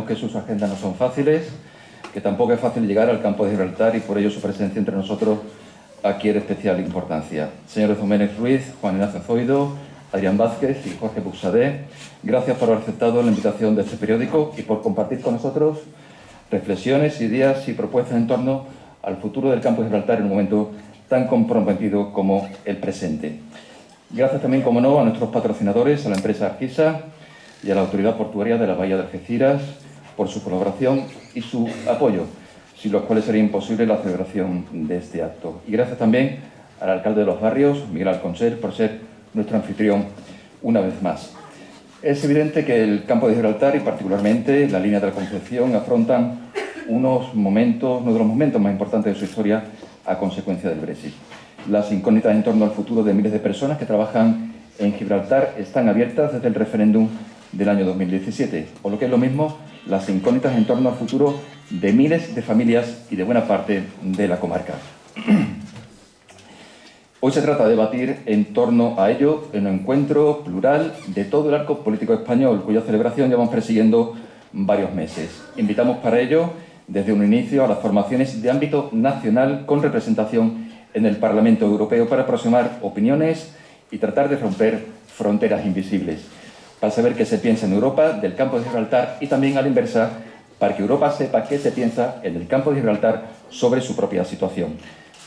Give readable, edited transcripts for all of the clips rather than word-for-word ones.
Sabemos que sus agendas no son fáciles, que tampoco es fácil llegar al campo de Gibraltar y por ello su presencia entre nosotros adquiere especial importancia. Señores Doménech Ruiz, Juan Ignacio Zoido, Adrián Vázquez y Jorge Buxadé, gracias por haber aceptado la invitación de este periódico y por compartir con nosotros reflexiones, ideas y propuestas en torno al futuro del campo de Gibraltar en un momento tan comprometido como el presente. Gracias también, como no, a nuestros patrocinadores, a la empresa Argisa y a la Autoridad Portuaria de la Bahía de Algeciras por su colaboración y su apoyo, sin los cuales sería imposible la celebración de este acto. Y gracias también al alcalde de Los Barrios, Miguel Alconchel, por ser nuestro anfitrión una vez más. Es evidente que el campo de Gibraltar y particularmente la línea de la Concepción afrontan uno de los momentos más importantes de su historia a consecuencia del Brexit. Las incógnitas en torno al futuro de miles de personas que trabajan en Gibraltar están abiertas desde el referéndum del año 2017, o lo que es lo mismo, las incógnitas en torno al futuro de miles de familias y de buena parte de la comarca. Hoy se trata de debatir en torno a ello en un encuentro plural de todo el arco político español, cuya celebración llevamos persiguiendo varios meses. Invitamos para ello, desde un inicio, a las formaciones de ámbito nacional con representación en el Parlamento Europeo para aproximar opiniones y tratar de romper fronteras invisibles, para saber qué se piensa en Europa del campo de Gibraltar y también a la inversa, para que Europa sepa qué se piensa en el campo de Gibraltar sobre su propia situación.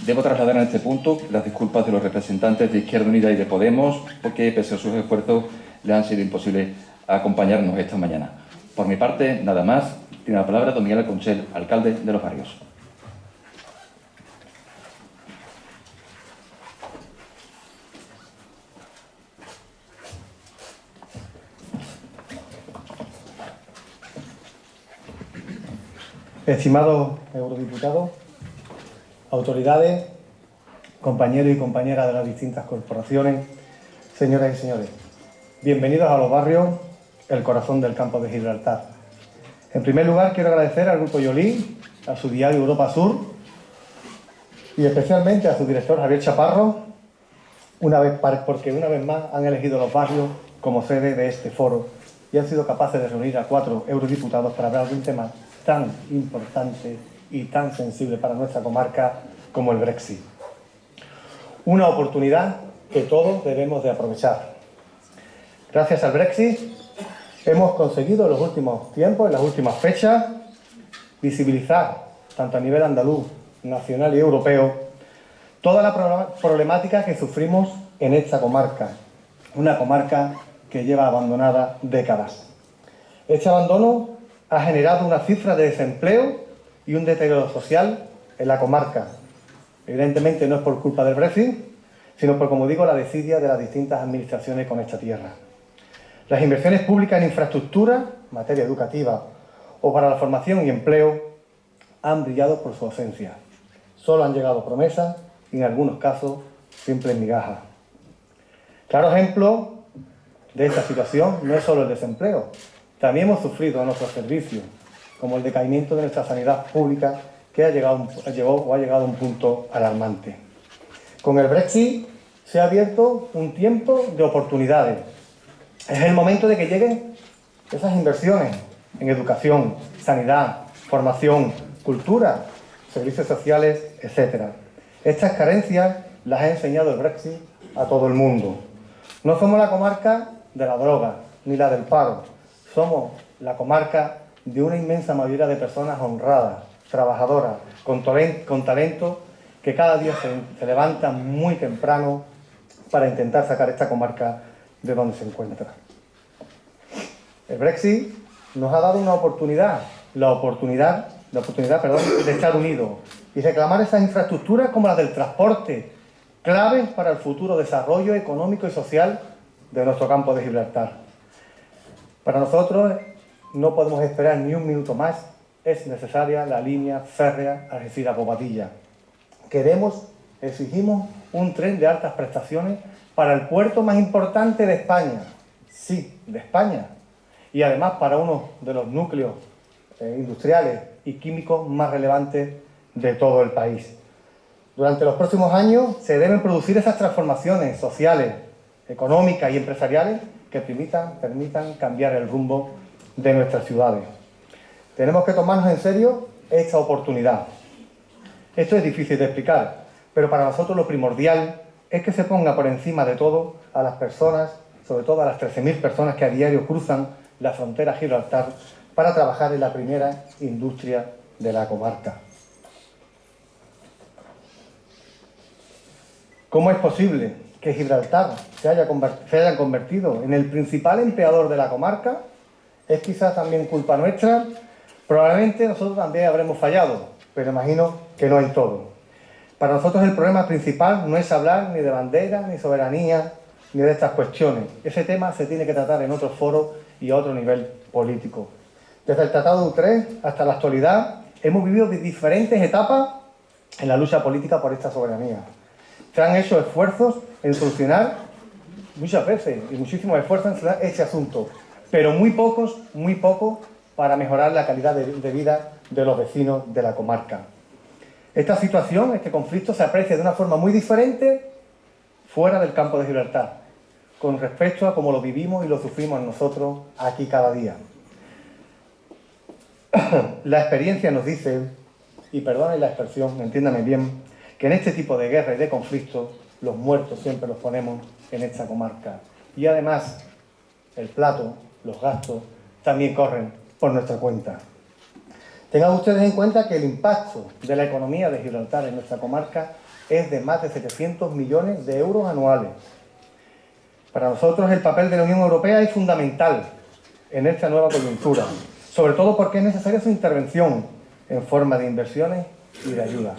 Debo trasladar en este punto las disculpas de los representantes de Izquierda Unida y de Podemos, porque pese a sus esfuerzos le han sido imposible acompañarnos esta mañana. Por mi parte, nada más. Tiene la palabra don Miguel Alconchel, alcalde de Los Barrios. Estimados eurodiputados, autoridades, compañeros y compañeras de las distintas corporaciones, señoras y señores, bienvenidos a Los Barrios, el corazón del campo de Gibraltar. En primer lugar, quiero agradecer al Grupo Yolí, a su diario Europa Sur y especialmente a su director Javier Chaparro, porque una vez más han elegido Los Barrios como sede de este foro y han sido capaces de reunir a 4 eurodiputados para hablar de un tema tan importante y tan sensible para nuestra comarca como el Brexit. Una oportunidad que todos debemos de aprovechar. Gracias al Brexit hemos conseguido en los últimos tiempos, en las últimas fechas, visibilizar, tanto a nivel andaluz, nacional y europeo, toda la problemática que sufrimos en esta comarca, una comarca que lleva abandonada décadas. Este abandono ha generado una cifra de desempleo y un deterioro social en la comarca. Evidentemente no es por culpa del Brexit, sino por, como digo, la desidia de las distintas administraciones con esta tierra. Las inversiones públicas en infraestructura, materia educativa o para la formación y empleo han brillado por su ausencia. Solo han llegado promesas y en algunos casos simples migajas. Claro ejemplo de esta situación no es solo el desempleo. También hemos sufrido a nuestros servicios, como el decaimiento de nuestra sanidad pública, que ha llegado a un punto alarmante. Con el Brexit se ha abierto un tiempo de oportunidades. Es el momento de que lleguen esas inversiones en educación, sanidad, formación, cultura, servicios sociales, etc. Estas carencias las ha enseñado el Brexit a todo el mundo. No somos la comarca de la droga, ni la del paro. Somos la comarca de una inmensa mayoría de personas honradas, trabajadoras, con talento, que cada día se levantan muy temprano para intentar sacar esta comarca de donde se encuentra. El Brexit nos ha dado una oportunidad, la oportunidad de estar unidos y reclamar esas infraestructuras como las del transporte, claves para el futuro desarrollo económico y social de nuestro campo de Gibraltar. Para nosotros no podemos esperar ni un minuto más, es necesaria la línea férrea Algeciras-Bobadilla. Exigimos un tren de altas prestaciones para el puerto más importante de España, sí, de España, y además para uno de los núcleos industriales y químicos más relevantes de todo el país. Durante los próximos años se deben producir esas transformaciones sociales, económicas y empresariales que permitan cambiar el rumbo de nuestras ciudades. Tenemos que tomarnos en serio esta oportunidad. Esto es difícil de explicar, pero para nosotros lo primordial es que se ponga por encima de todo a las personas, sobre todo a las 13.000 personas que a diario cruzan la frontera a Gibraltar para trabajar en la primera industria de la comarca. ¿Cómo es posible que Gibraltar se haya convertido en el principal empleador de la comarca? ¿Es quizás también culpa nuestra? Probablemente nosotros también habremos fallado, pero imagino que no en todo. Para nosotros el problema principal no es hablar ni de bandera, ni soberanía, ni de estas cuestiones. Ese tema se tiene que tratar en otros foros y a otro nivel político. Desde el Tratado de Utrecht hasta la actualidad hemos vivido diferentes etapas en la lucha política por esta soberanía. Se han hecho esfuerzos en solucionar, muchas veces, y muchísimos esfuerzos en solucionar este asunto, pero muy poco para mejorar la calidad de vida de los vecinos de la comarca. Esta situación, este conflicto, se aprecia de una forma muy diferente fuera del campo de Gibraltar, con respecto a cómo lo vivimos y lo sufrimos nosotros aquí cada día. La experiencia nos dice, y perdonen la expresión, entiéndame bien, que en este tipo de guerra y de conflictos los muertos siempre los ponemos en esta comarca. Y además, el plato, los gastos, también corren por nuestra cuenta. Tengan ustedes en cuenta que el impacto de la economía de Gibraltar en nuestra comarca es de más de 700 millones de euros anuales. Para nosotros el papel de la Unión Europea es fundamental en esta nueva coyuntura, sobre todo porque es necesaria su intervención en forma de inversiones y de ayuda.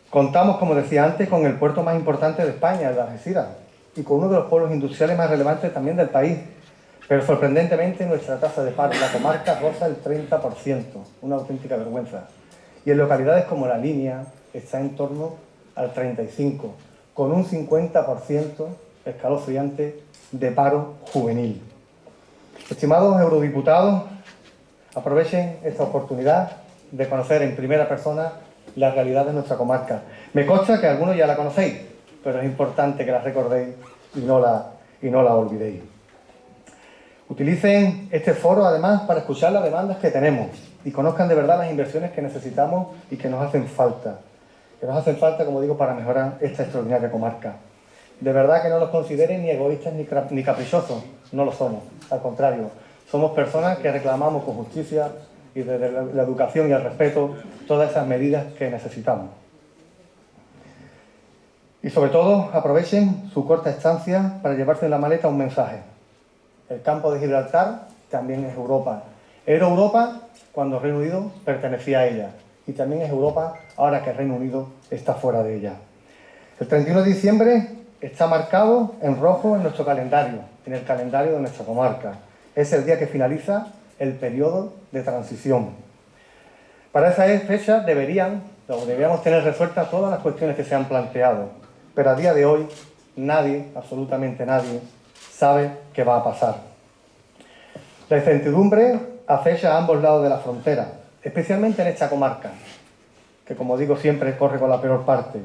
Contamos, como decía antes, con el puerto más importante de España, el de Algeciras, y con uno de los polos industriales más relevantes también del país. Pero sorprendentemente nuestra tasa de paro en la comarca roza el 30%, una auténtica vergüenza. Y en localidades como La Línea está en torno al 35%, con un 50% escalofriante de paro juvenil. Estimados eurodiputados, aprovechen esta oportunidad de conocer en primera persona la realidad de nuestra comarca. Me consta que algunos ya la conocéis, pero es importante que la recordéis y no la olvidéis. Utilicen este foro, además, para escuchar las demandas que tenemos y conozcan de verdad las inversiones que necesitamos y que nos hacen falta. Que nos hacen falta, como digo, para mejorar esta extraordinaria comarca. De verdad que no los consideren ni egoístas ni caprichosos, no lo somos. Al contrario, somos personas que reclamamos con justicia y desde la educación y el respeto todas esas medidas que necesitamos. Y sobre todo, aprovechen su corta estancia para llevarse en la maleta un mensaje. El campo de Gibraltar también es Europa. Era Europa cuando el Reino Unido pertenecía a ella. Y también es Europa ahora que el Reino Unido está fuera de ella. El 31 de diciembre está marcado en rojo en nuestro calendario, en el calendario de nuestra comarca. Es el día que finaliza el periodo de transición. Para esa fecha deberíamos tener resueltas todas las cuestiones que se han planteado. Pero a día de hoy nadie, absolutamente nadie, sabe qué va a pasar. La incertidumbre acecha a ambos lados de la frontera, especialmente en esta comarca, que como digo siempre corre con la peor parte.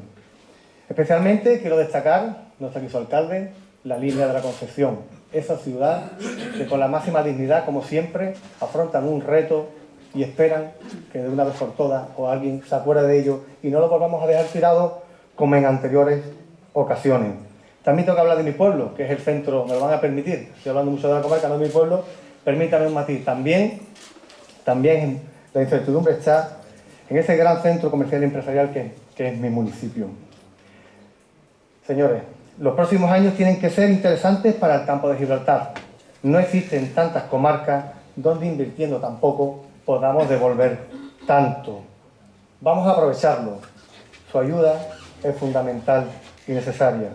Especialmente quiero destacar, no está aquí su alcalde, la Línea de la Concepción, esa ciudad que con la máxima dignidad, como siempre, afrontan un reto y esperan que de una vez por todas o alguien se acuerde de ello y no lo volvamos a dejar tirado como en anteriores ocasiones. También tengo que hablar de mi pueblo, que es el centro, me lo van a permitir, estoy hablando mucho de la comarca, no de mi pueblo, permítame un matiz. También la incertidumbre está en ese gran centro comercial y empresarial que es mi municipio. Señores, los próximos años tienen que ser interesantes para el campo de Gibraltar. No existen tantas comarcas donde invirtiendo tan poco podamos devolver tanto. Vamos a aprovecharlo. Su ayuda es fundamental y necesaria.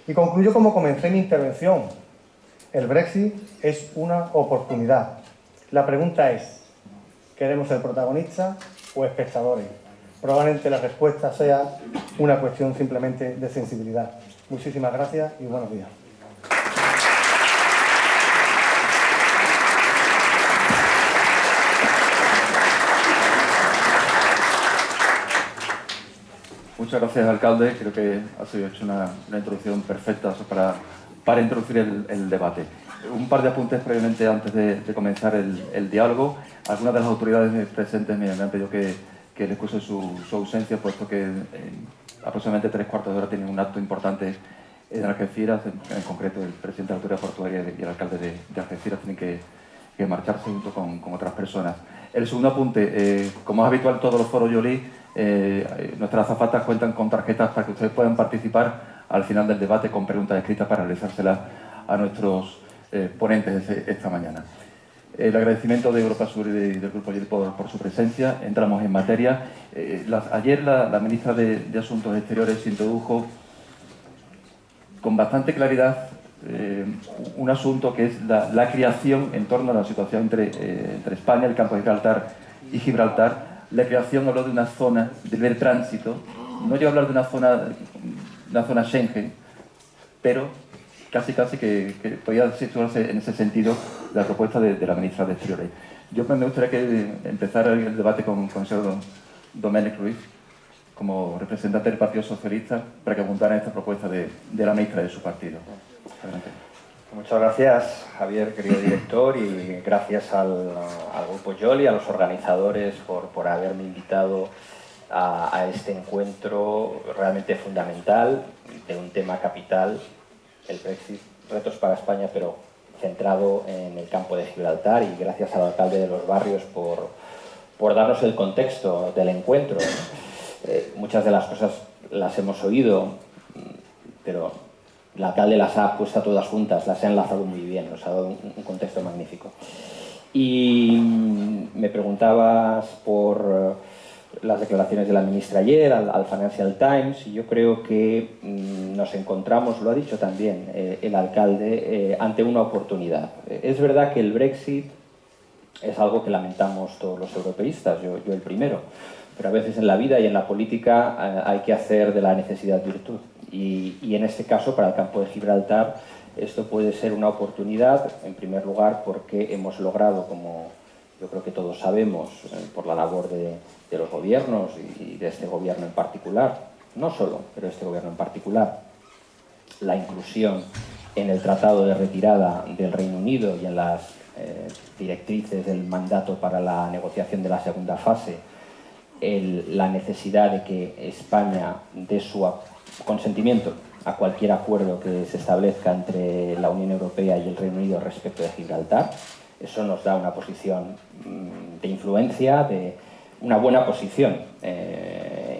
Y concluyo como comencé mi intervención. El Brexit es una oportunidad. La pregunta es, ¿queremos ser protagonistas o espectadores? Probablemente la respuesta sea una cuestión simplemente de sensibilidad. Muchísimas gracias y buenos días. Muchas gracias, alcalde. Creo que ha sido hecho una introducción perfecta para introducir el debate. Un par de apuntes previamente antes de comenzar el diálogo. Algunas de las autoridades presentes me han pedido que le excuse su ausencia, puesto que en aproximadamente 3/4 de hora tienen un acto importante en Algeciras. En concreto, el presidente de la Autoridad Portuaria y el alcalde de Algeciras tienen que marcharse junto con otras personas. El segundo apunte, como es habitual en todos los foros Yoli, nuestras azafatas cuentan con tarjetas para que ustedes puedan participar al final del debate con preguntas escritas para realizárselas a nuestros ponentes esta mañana. El agradecimiento de Europa Sur y del Grupo Yoli por su presencia. Entramos en materia. Ayer la ministra de Asuntos Exteriores introdujo con bastante claridad un asunto que es la creación en torno a la situación entre España, el campo de Gibraltar y Gibraltar. La creación habló de una zona de libre tránsito. No llegó a hablar de una zona Schengen, pero casi que podía situarse en ese sentido la propuesta de la ministra de Exteriores. Yo me gustaría que empezara el debate con el señor Domènech Ruiz, como representante del Partido Socialista, para que apuntara esta propuesta de la ministra de su partido. Adelante. Muchas gracias, Javier, querido director, y gracias al Grupo Yoli, a los organizadores por haberme invitado a este encuentro realmente fundamental de un tema capital, el Brexit, retos para España, pero centrado en el campo de Gibraltar, y gracias al alcalde de Los Barrios por darnos el contexto del encuentro. Muchas de las cosas las hemos oído, pero el alcalde las ha puesto todas juntas, las ha enlazado muy bien, nos ha dado un contexto magnífico. Y me preguntabas por las declaraciones de la ministra ayer al Financial Times, y yo creo que nos encontramos, lo ha dicho también el alcalde, ante una oportunidad. Es verdad que el Brexit es algo que lamentamos todos los europeístas, yo el primero, pero a veces en la vida y en la política hay que hacer de la necesidad virtud. Y en este caso, para el campo de Gibraltar, esto puede ser una oportunidad, en primer lugar, porque hemos logrado, como yo creo que todos sabemos, por la labor de los gobiernos y de este gobierno en particular, no solo, pero este gobierno en particular, la inclusión en el tratado de retirada del Reino Unido y en las directrices del mandato para la negociación de la segunda fase, la necesidad de que España dé su consentimiento a cualquier acuerdo que se establezca entre la Unión Europea y el Reino Unido respecto de Gibraltar. Eso nos da una posición de influencia, de una buena posición,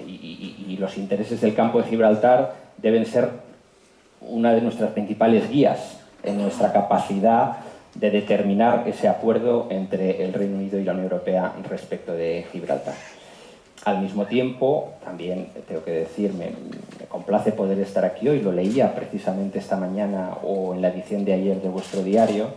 y los intereses del campo de Gibraltar deben ser una de nuestras principales guías en nuestra capacidad de determinar ese acuerdo entre el Reino Unido y la Unión Europea respecto de Gibraltar. Al mismo tiempo, también tengo que decir, me complace poder estar aquí hoy. Lo leía precisamente esta mañana o en la edición de ayer de vuestro diario,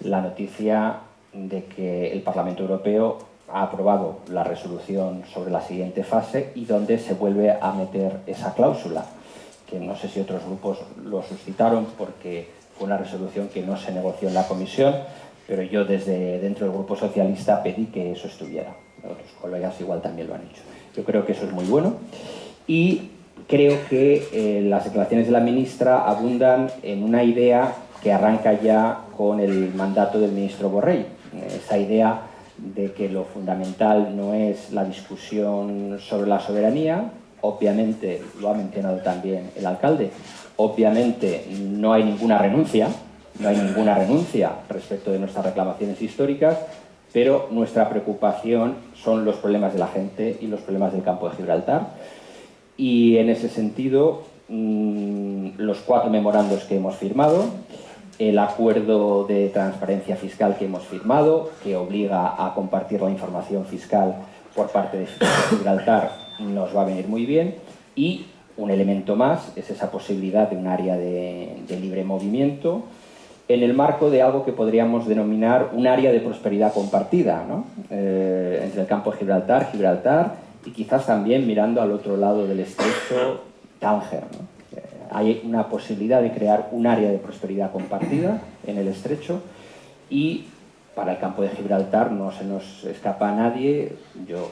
la noticia de que el Parlamento Europeo ha aprobado la resolución sobre la siguiente fase y donde se vuelve a meter esa cláusula, que no sé si otros grupos lo suscitaron porque fue una resolución que no se negoció en la Comisión, pero yo desde dentro del Grupo Socialista pedí que eso estuviera. Otros colegas igual también lo han hecho. Yo creo que eso es muy bueno y creo que las declaraciones de la ministra abundan en una idea que arranca ya con el mandato del ministro Borrell. Esa idea de que lo fundamental no es la discusión sobre la soberanía, obviamente lo ha mencionado también el alcalde, obviamente no hay ninguna renuncia respecto de nuestras reclamaciones históricas, pero nuestra preocupación son los problemas de la gente y los problemas del campo de Gibraltar. Y en ese sentido, los 4 memorandos que hemos firmado, el acuerdo de transparencia fiscal que hemos firmado, que obliga a compartir la información fiscal por parte de Gibraltar, nos va a venir muy bien. Y un elemento más es esa posibilidad de un área de libre movimiento en el marco de algo que podríamos denominar un área de prosperidad compartida, ¿no? Entre el campo de Gibraltar y quizás también mirando al otro lado del estrecho, Tánger, ¿no? Hay una posibilidad de crear un área de prosperidad compartida en el estrecho y para el campo de Gibraltar no se nos escapa a nadie. Yo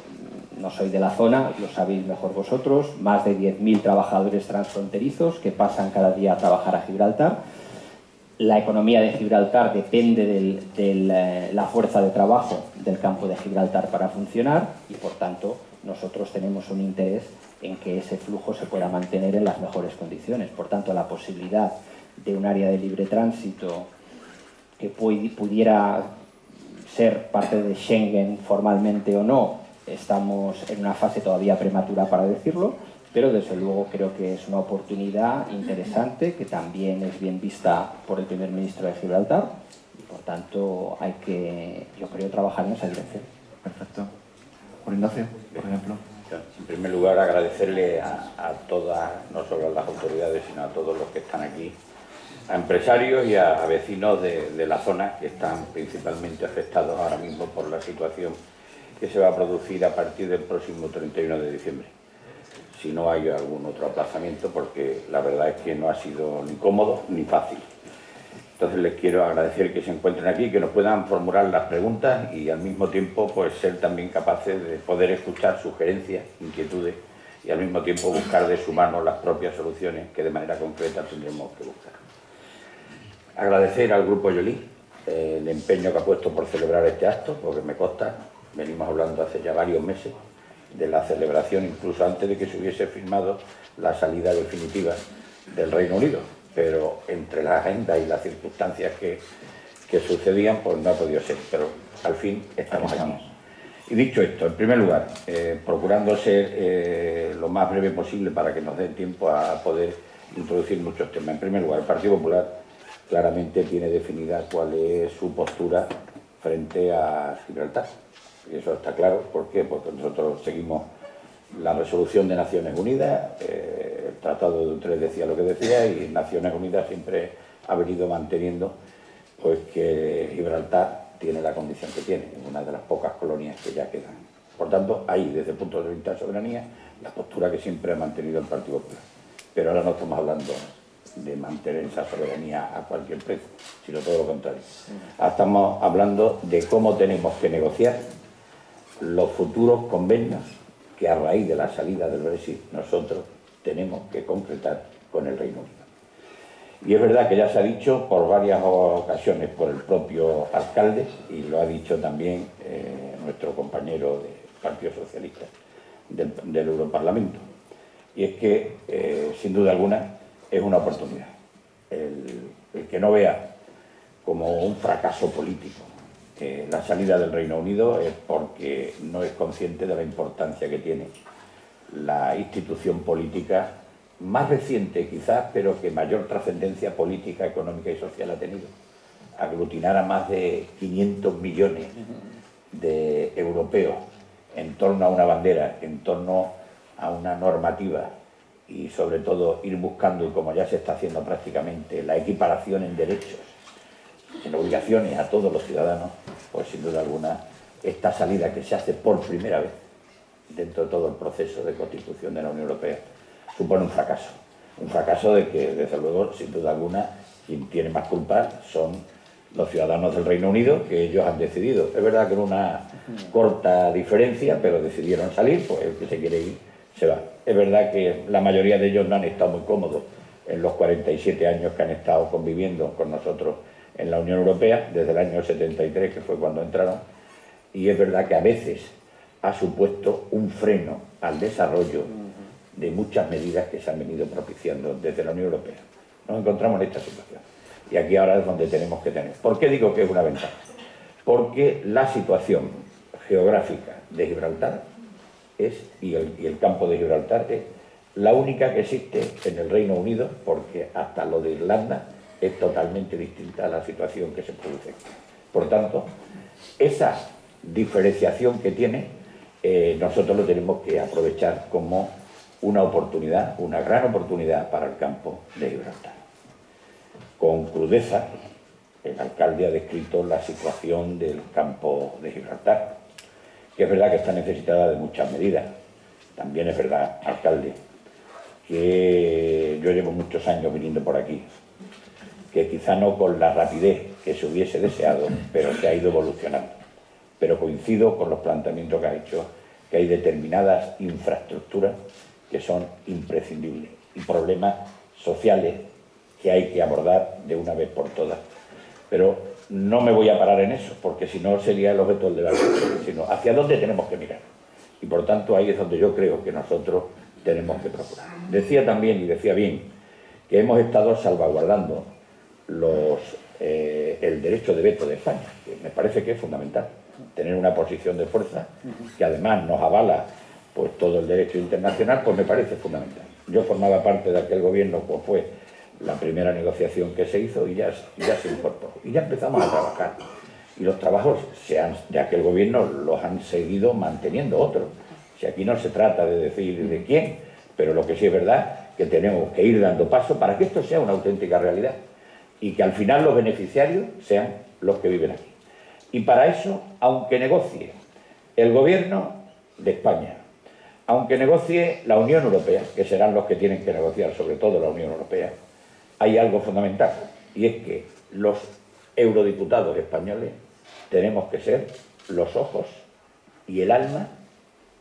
no soy de la zona, lo sabéis mejor vosotros, más de 10.000 trabajadores transfronterizos que pasan cada día a trabajar a Gibraltar. la economía de Gibraltar depende de la fuerza de trabajo del campo de Gibraltar para funcionar y, por tanto, nosotros tenemos un interés en que ese flujo se pueda mantener en las mejores condiciones. Por tanto, la posibilidad de un área de libre tránsito que pudiera ser parte de Schengen formalmente o no, estamos en una fase todavía prematura para decirlo, pero desde luego creo que es una oportunidad interesante que también es bien vista por el primer ministro de Gibraltar y por tanto hay que, yo creo, trabajar en esa dirección. Perfecto. Juan Ignacio, por ejemplo. En primer lugar, agradecerle a todas, no solo a las autoridades, sino a todos los que están aquí, a empresarios y a vecinos de la zona que están principalmente afectados ahora mismo por la situación que se va a producir a partir del próximo 31 de diciembre. Si no hay algún otro aplazamiento, porque la verdad es que no ha sido ni cómodo ni fácil. Entonces les quiero agradecer que se encuentren aquí, que nos puedan formular las preguntas y al mismo tiempo pues ser también capaces de poder escuchar sugerencias, inquietudes y al mismo tiempo buscar de su mano las propias soluciones que de manera concreta tendremos que buscar. Agradecer al Grupo Yolí el empeño que ha puesto por celebrar este acto, porque me consta, venimos hablando hace ya varios meses de la celebración, incluso antes de que se hubiese firmado la salida definitiva del Reino Unido, pero entre la agenda y las circunstancias que sucedían, pues no ha podido ser, pero al fin estamos aquí. Y dicho esto, en primer lugar, procurando ser lo más breve posible para que nos dé tiempo a poder introducir muchos temas. En primer lugar, el Partido Popular claramente tiene definida cuál es su postura frente a Gibraltar. Y eso está claro. ¿Por qué? Porque nosotros seguimos la resolución de Naciones Unidas, el Tratado de Utrecht decía lo que decía y Naciones Unidas siempre ha venido manteniendo pues que Gibraltar tiene la condición que tiene, una de las pocas colonias que ya quedan. Por tanto, ahí, desde el punto de vista de soberanía, la postura que siempre ha mantenido el Partido Popular. Pero ahora no estamos hablando de mantener esa soberanía a cualquier precio, sino todo lo contrario. Ahora estamos hablando de cómo tenemos que negociar los futuros convenios que a raíz de la salida del Brexit nosotros tenemos que concretar con el Reino Unido. Y es verdad que ya se ha dicho por varias ocasiones por el propio alcalde, y lo ha dicho también nuestro compañero del Partido Socialista del Europarlamento, y es que, sin duda alguna, es una oportunidad. El que no vea como un fracaso político la salida del Reino Unido es porque no es consciente de la importancia que tiene la institución política más reciente quizás, pero que mayor trascendencia política, económica y social ha tenido. Aglutinar a más de 500 millones de europeos en torno a una bandera, en torno a una normativa y sobre todo ir buscando, y como ya se está haciendo prácticamente, la equiparación en derechos, en obligaciones a todos los ciudadanos, pues sin duda alguna esta salida que se hace por primera vez dentro de todo el proceso de constitución de la Unión Europea supone un fracaso. Un fracaso de que, desde luego, sin duda alguna, quien tiene más culpa son los ciudadanos del Reino Unido, que ellos han decidido. Es verdad que en una corta diferencia, pero decidieron salir, pues el que se quiere ir se va. Es verdad que la mayoría de ellos no han estado muy cómodos en los 47 años que han estado conviviendo con nosotros en la Unión Europea, desde el año 73, que fue cuando entraron, y es verdad que a veces ha supuesto un freno al desarrollo de muchas medidas que se han venido propiciando desde la Unión Europea. Nos encontramos en esta situación. Y aquí ahora es donde tenemos que tener. ¿Por qué digo que es una ventaja? Porque la situación geográfica de Gibraltar y el campo de Gibraltar es la única que existe en el Reino Unido, porque hasta lo de Irlanda es totalmente distinta a la situación que se produce. Por tanto, esa diferenciación que tiene, nosotros lo tenemos que aprovechar como una oportunidad, una gran oportunidad para el campo de Gibraltar. Con crudeza, el alcalde ha descrito la situación del campo de Gibraltar, que es verdad que está necesitada de muchas medidas. También es verdad, alcalde, que yo llevo muchos años viniendo por aquí, que quizá no con la rapidez que se hubiese deseado, pero se ha ido evolucionando. Pero coincido con los planteamientos que ha hecho, que hay determinadas infraestructuras que son imprescindibles y problemas sociales que hay que abordar de una vez por todas. Pero no me voy a parar en eso, porque si no sería el objeto del debate, sino hacia dónde tenemos que mirar. Y por tanto ahí es donde yo creo que nosotros tenemos que procurar. Decía también, y decía bien, que hemos estado salvaguardando el derecho de veto de España, que me parece que es fundamental, tener una posición de fuerza que además nos avala pues todo el derecho internacional, pues me parece fundamental. Yo formaba parte de aquel gobierno, pues fue la primera negociación que se hizo y ya se incorporó. Y ya empezamos a trabajar. Y los trabajos de aquel gobierno los han seguido manteniendo otros. Si aquí no se trata de decir de quién, pero lo que sí es verdad que tenemos que ir dando paso para que esto sea una auténtica realidad y que al final los beneficiarios sean los que viven aquí. Y para eso, aunque negocie el gobierno de España, aunque negocie la Unión Europea, que serán los que tienen que negociar, sobre todo la Unión Europea, hay algo fundamental, y es que los eurodiputados españoles tenemos que ser los ojos y el alma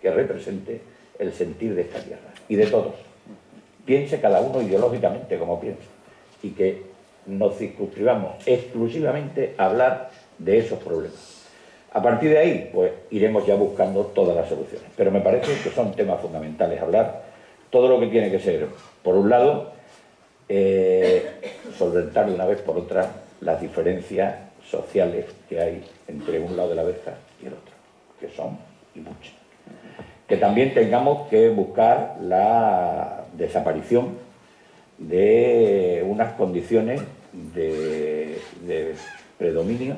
que represente el sentir de esta tierra, y de todos. Piense cada uno ideológicamente como piensa, y que nos circunscribamos exclusivamente a hablar de esos problemas. A partir de ahí, pues iremos ya buscando todas las soluciones. Pero me parece que son temas fundamentales hablar todo lo que tiene que ser, por un lado, solventar de una vez por otra las diferencias sociales que hay entre un lado de la verja y el otro, que son y muchas. Que también tengamos que buscar la desaparición de unas condiciones de predominio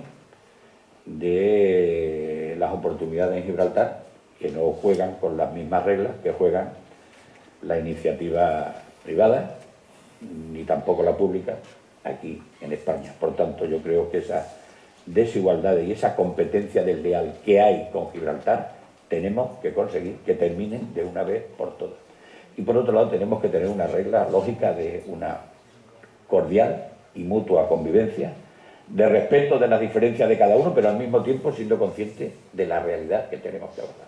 de las oportunidades en Gibraltar, que no juegan con las mismas reglas que juegan la iniciativa privada, ni tampoco la pública, aquí en España. Por tanto, yo creo que esa desigualdad y esa competencia desleal que hay con Gibraltar, tenemos que conseguir que terminen de una vez por todas. Y por otro lado, tenemos que tener una regla lógica de una cordial y mutua convivencia, de respeto de las diferencias de cada uno, pero al mismo tiempo siendo consciente de la realidad que tenemos que abordar.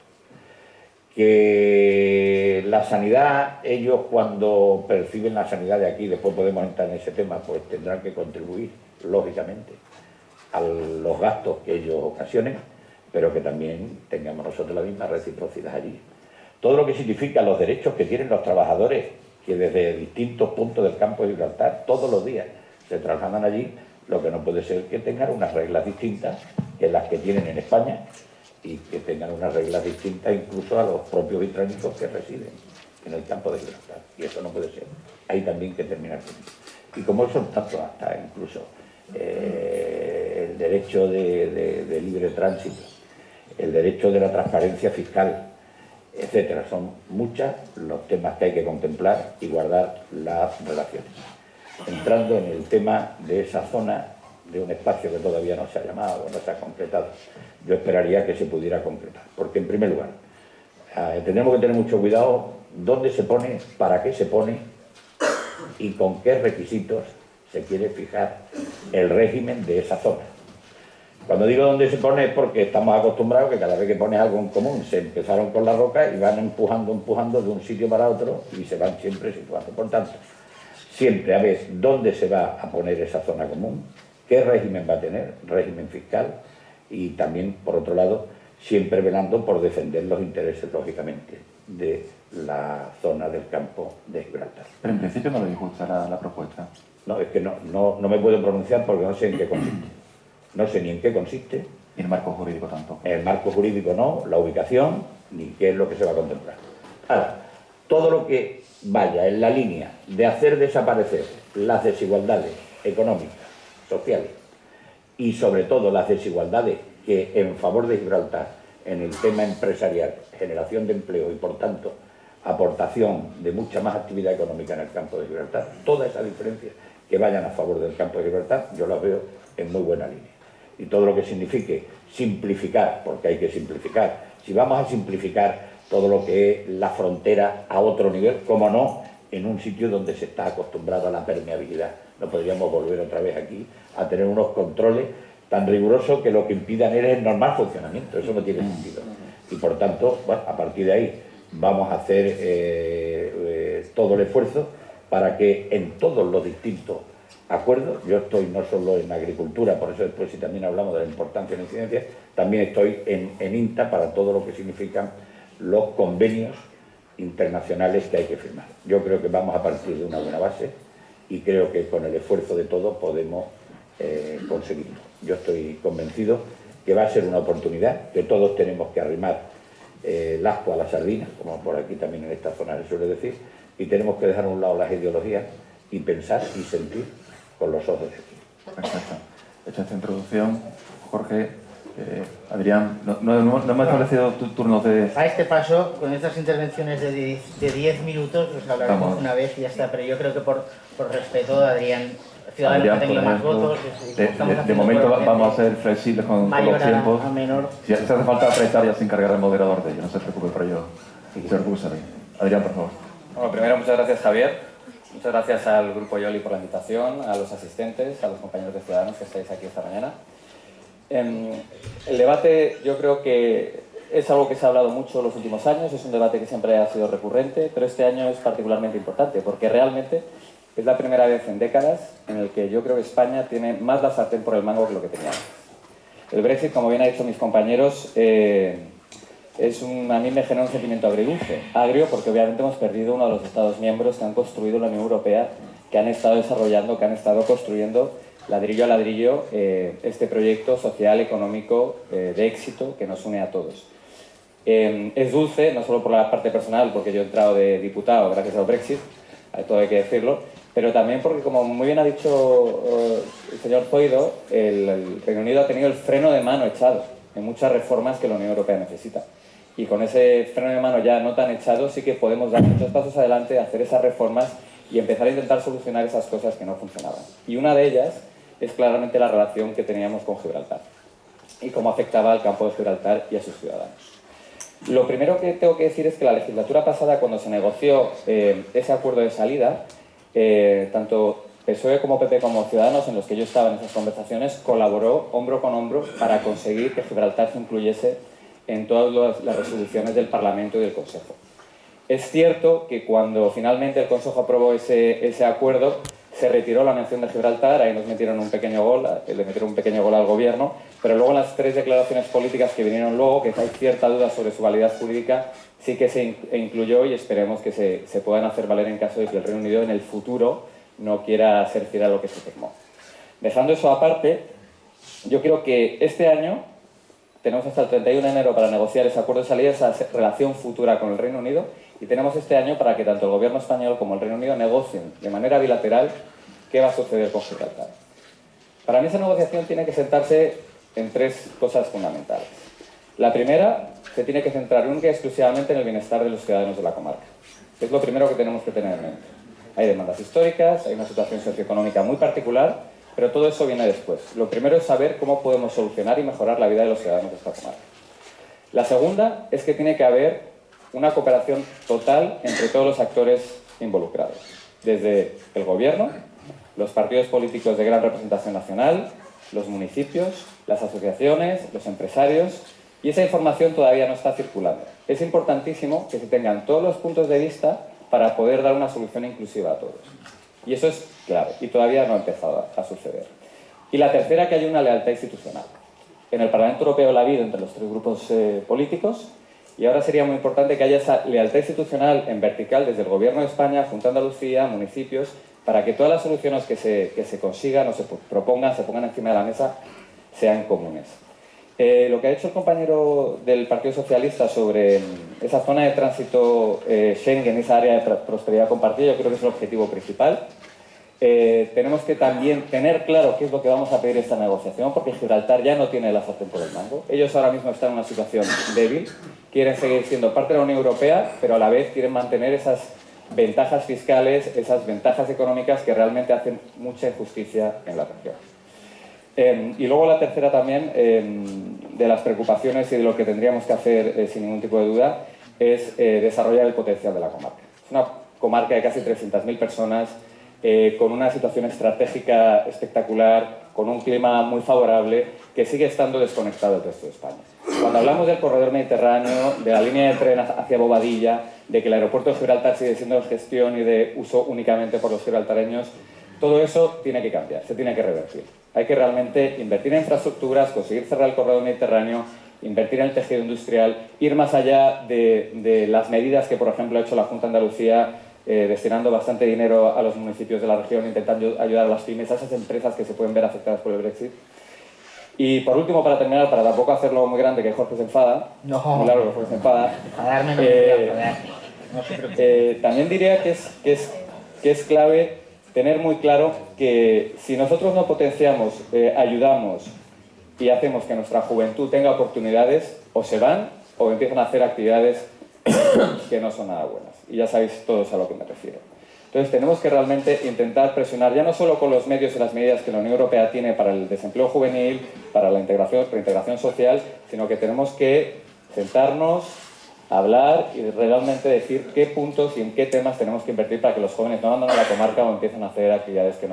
Que la sanidad, ellos cuando perciben la sanidad de aquí, después podemos entrar en ese tema, pues tendrán que contribuir, lógicamente, a los gastos que ellos ocasionen, pero que también tengamos nosotros la misma reciprocidad allí. Todo lo que significa los derechos que tienen los trabajadores, que desde distintos puntos del campo de Gibraltar, todos los días, se trasladan allí, lo que no puede ser que tengan unas reglas distintas que las que tienen en España y que tengan unas reglas distintas incluso a los propios británicos que residen en el campo de Gibraltar. Y eso no puede ser. Hay también que terminar con eso. Y como son tantos, hasta incluso el derecho de libre tránsito, el derecho de la transparencia fiscal, etcétera. Son muchos los temas que hay que contemplar y guardar las relaciones. Entrando en el tema de esa zona, de un espacio que todavía no se ha llamado, no se ha concretado, yo esperaría que se pudiera concretar. Porque, en primer lugar, tenemos que tener mucho cuidado dónde se pone, para qué se pone y con qué requisitos se quiere fijar el régimen de esa zona. Cuando digo dónde se pone es porque estamos acostumbrados que cada vez que pones algo en común se empezaron con la roca y van empujando de un sitio para otro y se van siempre situando. Por tanto, siempre a ver dónde se va a poner esa zona común, qué régimen va a tener, régimen fiscal, y también, por otro lado, siempre velando por defender los intereses, lógicamente, de la zona del campo de Gibraltar. Pero en principio no le disgusta la propuesta. No, es que no me puedo pronunciar porque no sé en qué consiste. No sé ni en qué consiste. Y el marco jurídico tampoco. El marco jurídico no, la ubicación, ni qué es lo que se va a contemplar. Ahora, todo lo que vaya en la línea de hacer desaparecer las desigualdades económicas, sociales y sobre todo las desigualdades que en favor de Gibraltar en el tema empresarial, generación de empleo y por tanto aportación de mucha más actividad económica en el campo de Gibraltar, todas esas diferencias que vayan a favor del campo de Gibraltar yo las veo en muy buena línea. Y todo lo que signifique simplificar, porque hay que simplificar, si vamos a simplificar todo lo que es la frontera a otro nivel, como no, en un sitio donde se está acostumbrado a la permeabilidad. No podríamos volver otra vez aquí a tener unos controles tan rigurosos que lo que impidan es el normal funcionamiento. Eso no tiene sentido. Y por tanto, bueno, a partir de ahí vamos a hacer todo el esfuerzo para que en todos los distintos acuerdos. Yo estoy no solo en agricultura, por eso después si también hablamos de la importancia de la incidencia, también estoy en INTA para todo lo que significan los convenios internacionales que hay que firmar. Yo creo que vamos a partir de una buena base y creo que con el esfuerzo de todos podemos conseguirlo. Yo estoy convencido que va a ser una oportunidad, que todos tenemos que arrimar el ascua a la sardina, como por aquí también en esta zona se suele decir, y tenemos que dejar a un lado las ideologías y pensar y sentir con los ojos. Perfecto. Hecha esta introducción, Jorge, Adrián, no hemos establecido turnos de... A este paso, con estas intervenciones de 10 minutos, pues hablaremos Vamos. una vez y ya está. Pero yo creo que por respeto a Adrián, Ciudadanos que ha tenido más votos... De momento vamos a ser flexibles con los tiempos. A menor. Si hace falta apretar, ya se encargará el moderador de ello, no se preocupe por ello. Señor Bursari. Adrián, por favor. Bueno, primero, muchas gracias, Javier. Muchas gracias al Grupo Yoli por la invitación, a los asistentes, a los compañeros de Ciudadanos que estáis aquí esta mañana. El debate yo creo que es algo que se ha hablado mucho en los últimos años, es un debate que siempre ha sido recurrente, pero este año es particularmente importante porque realmente es la primera vez en décadas en el que yo creo que España tiene más la sartén por el mango que lo que tenía antes. El Brexit, como bien han dicho mis compañeros, a mí me genera un sentimiento agridulce. Agrio porque obviamente hemos perdido uno de los Estados miembros que han construido la Unión Europea, que han estado desarrollando, que han estado construyendo ladrillo a ladrillo este proyecto social, económico, de éxito que nos une a todos. Es dulce, no solo por la parte personal, porque yo he entrado de diputado gracias al Brexit, todo hay que decirlo, pero también porque, como muy bien ha dicho el señor Zoido, el Reino Unido ha tenido el freno de mano echado en muchas reformas que la Unión Europea necesita. Y con ese freno de mano ya no tan echado, sí que podemos dar muchos pasos adelante, hacer esas reformas y empezar a intentar solucionar esas cosas que no funcionaban. Y una de ellas es claramente la relación que teníamos con Gibraltar y cómo afectaba al campo de Gibraltar y a sus ciudadanos. Lo primero que tengo que decir es que la legislatura pasada, cuando se negoció ese acuerdo de salida, tanto PSOE como PP como Ciudadanos, en los que yo estaba en esas conversaciones, colaboró hombro con hombro para conseguir que Gibraltar se incluyese en todas las resoluciones del Parlamento y del Consejo. Es cierto que cuando finalmente el Consejo aprobó ese acuerdo, se retiró la mención de Gibraltar, ahí nos metieron un pequeño gol, le metieron un pequeño gol al gobierno, pero luego en las 3 declaraciones políticas que vinieron luego, que hay cierta duda sobre su validez jurídica, sí que se incluyó y esperemos que se puedan hacer valer en caso de que el Reino Unido en el futuro no quiera ser fiel a lo que se firmó. Dejando eso aparte, yo creo que este año tenemos hasta el 31 de enero para negociar ese acuerdo de salida, esa relación futura con el Reino Unido, y tenemos este año para que tanto el Gobierno español como el Reino Unido negocien de manera bilateral qué va a suceder con Gibraltar. Para mí esa negociación tiene que sentarse en 3 cosas fundamentales. La primera, se tiene que centrar única y exclusivamente en el bienestar de los ciudadanos de la comarca. Es lo primero que tenemos que tener en mente. Hay demandas históricas, hay una situación socioeconómica muy particular, pero todo eso viene después. Lo primero es saber cómo podemos solucionar y mejorar la vida de los ciudadanos de esta comarca. La segunda es que tiene que haber una cooperación total entre todos los actores involucrados, desde el Gobierno, los partidos políticos de gran representación nacional, los municipios, las asociaciones, los empresarios, y esa información todavía no está circulando. Es importantísimo que se tengan todos los puntos de vista para poder dar una solución inclusiva a todos. Y eso es clave, y todavía no ha empezado a suceder. Y la tercera, que haya una lealtad institucional. En el Parlamento Europeo la ha habido entre los 3 grupos políticos, y ahora sería muy importante que haya esa lealtad institucional en vertical desde el Gobierno de España, Junta de Andalucía, municipios, para que todas las soluciones que se consigan o se propongan, se pongan encima de la mesa, sean comunes. Lo que ha dicho el compañero del Partido Socialista sobre esa zona de tránsito Schengen, esa área de prosperidad compartida, yo creo que es el objetivo principal. Tenemos que también tener claro qué es lo que vamos a pedir esta negociación, porque Gibraltar ya no tiene la sartén por el mango. Ellos ahora mismo están en una situación débil, quieren seguir siendo parte de la Unión Europea, pero a la vez quieren mantener esas ventajas fiscales, esas ventajas económicas que realmente hacen mucha injusticia en la región. Y luego la tercera también, de las preocupaciones y de lo que tendríamos que hacer sin ningún tipo de duda, es desarrollar el potencial de la comarca. Es una comarca de casi 300.000 personas, con una situación estratégica espectacular, con un clima muy favorable, que sigue estando desconectado del resto de España. Cuando hablamos del corredor mediterráneo, de la línea de tren hacia Bobadilla, de que el aeropuerto de Gibraltar sigue siendo de gestión y de uso únicamente por los gibraltareños, Todo eso tiene que cambiar, se tiene que revertir. Hay que realmente invertir en infraestructuras, conseguir cerrar el corredor mediterráneo, invertir en el tejido industrial, ir más allá de las medidas que, por ejemplo, ha hecho la Junta de Andalucía, destinando bastante dinero a los municipios de la región, intentando ayudar a las pymes, a esas empresas que se pueden ver afectadas por el Brexit. Y por último, para terminar, para tampoco hacerlo muy grande, que Jorge se enfada, No. muy largo que Jorge se enfada, Enfadarme no me voy a enfadar. No se preocupe. también diría que es clave tener muy claro que si nosotros no potenciamos, ayudamos y hacemos que nuestra juventud tenga oportunidades, o se van o empiezan a hacer actividades que no son nada buenas. Y ya sabéis todos a lo que me refiero. Entonces tenemos que realmente intentar presionar, ya no solo con los medios y las medidas que la Unión Europea tiene para el desempleo juvenil, para la reintegración social, sino que tenemos que sentarnos, hablar y realmente decir qué puntos y en qué temas tenemos que invertir para que los jóvenes no abandonen la comarca o empiecen a hacer actividades que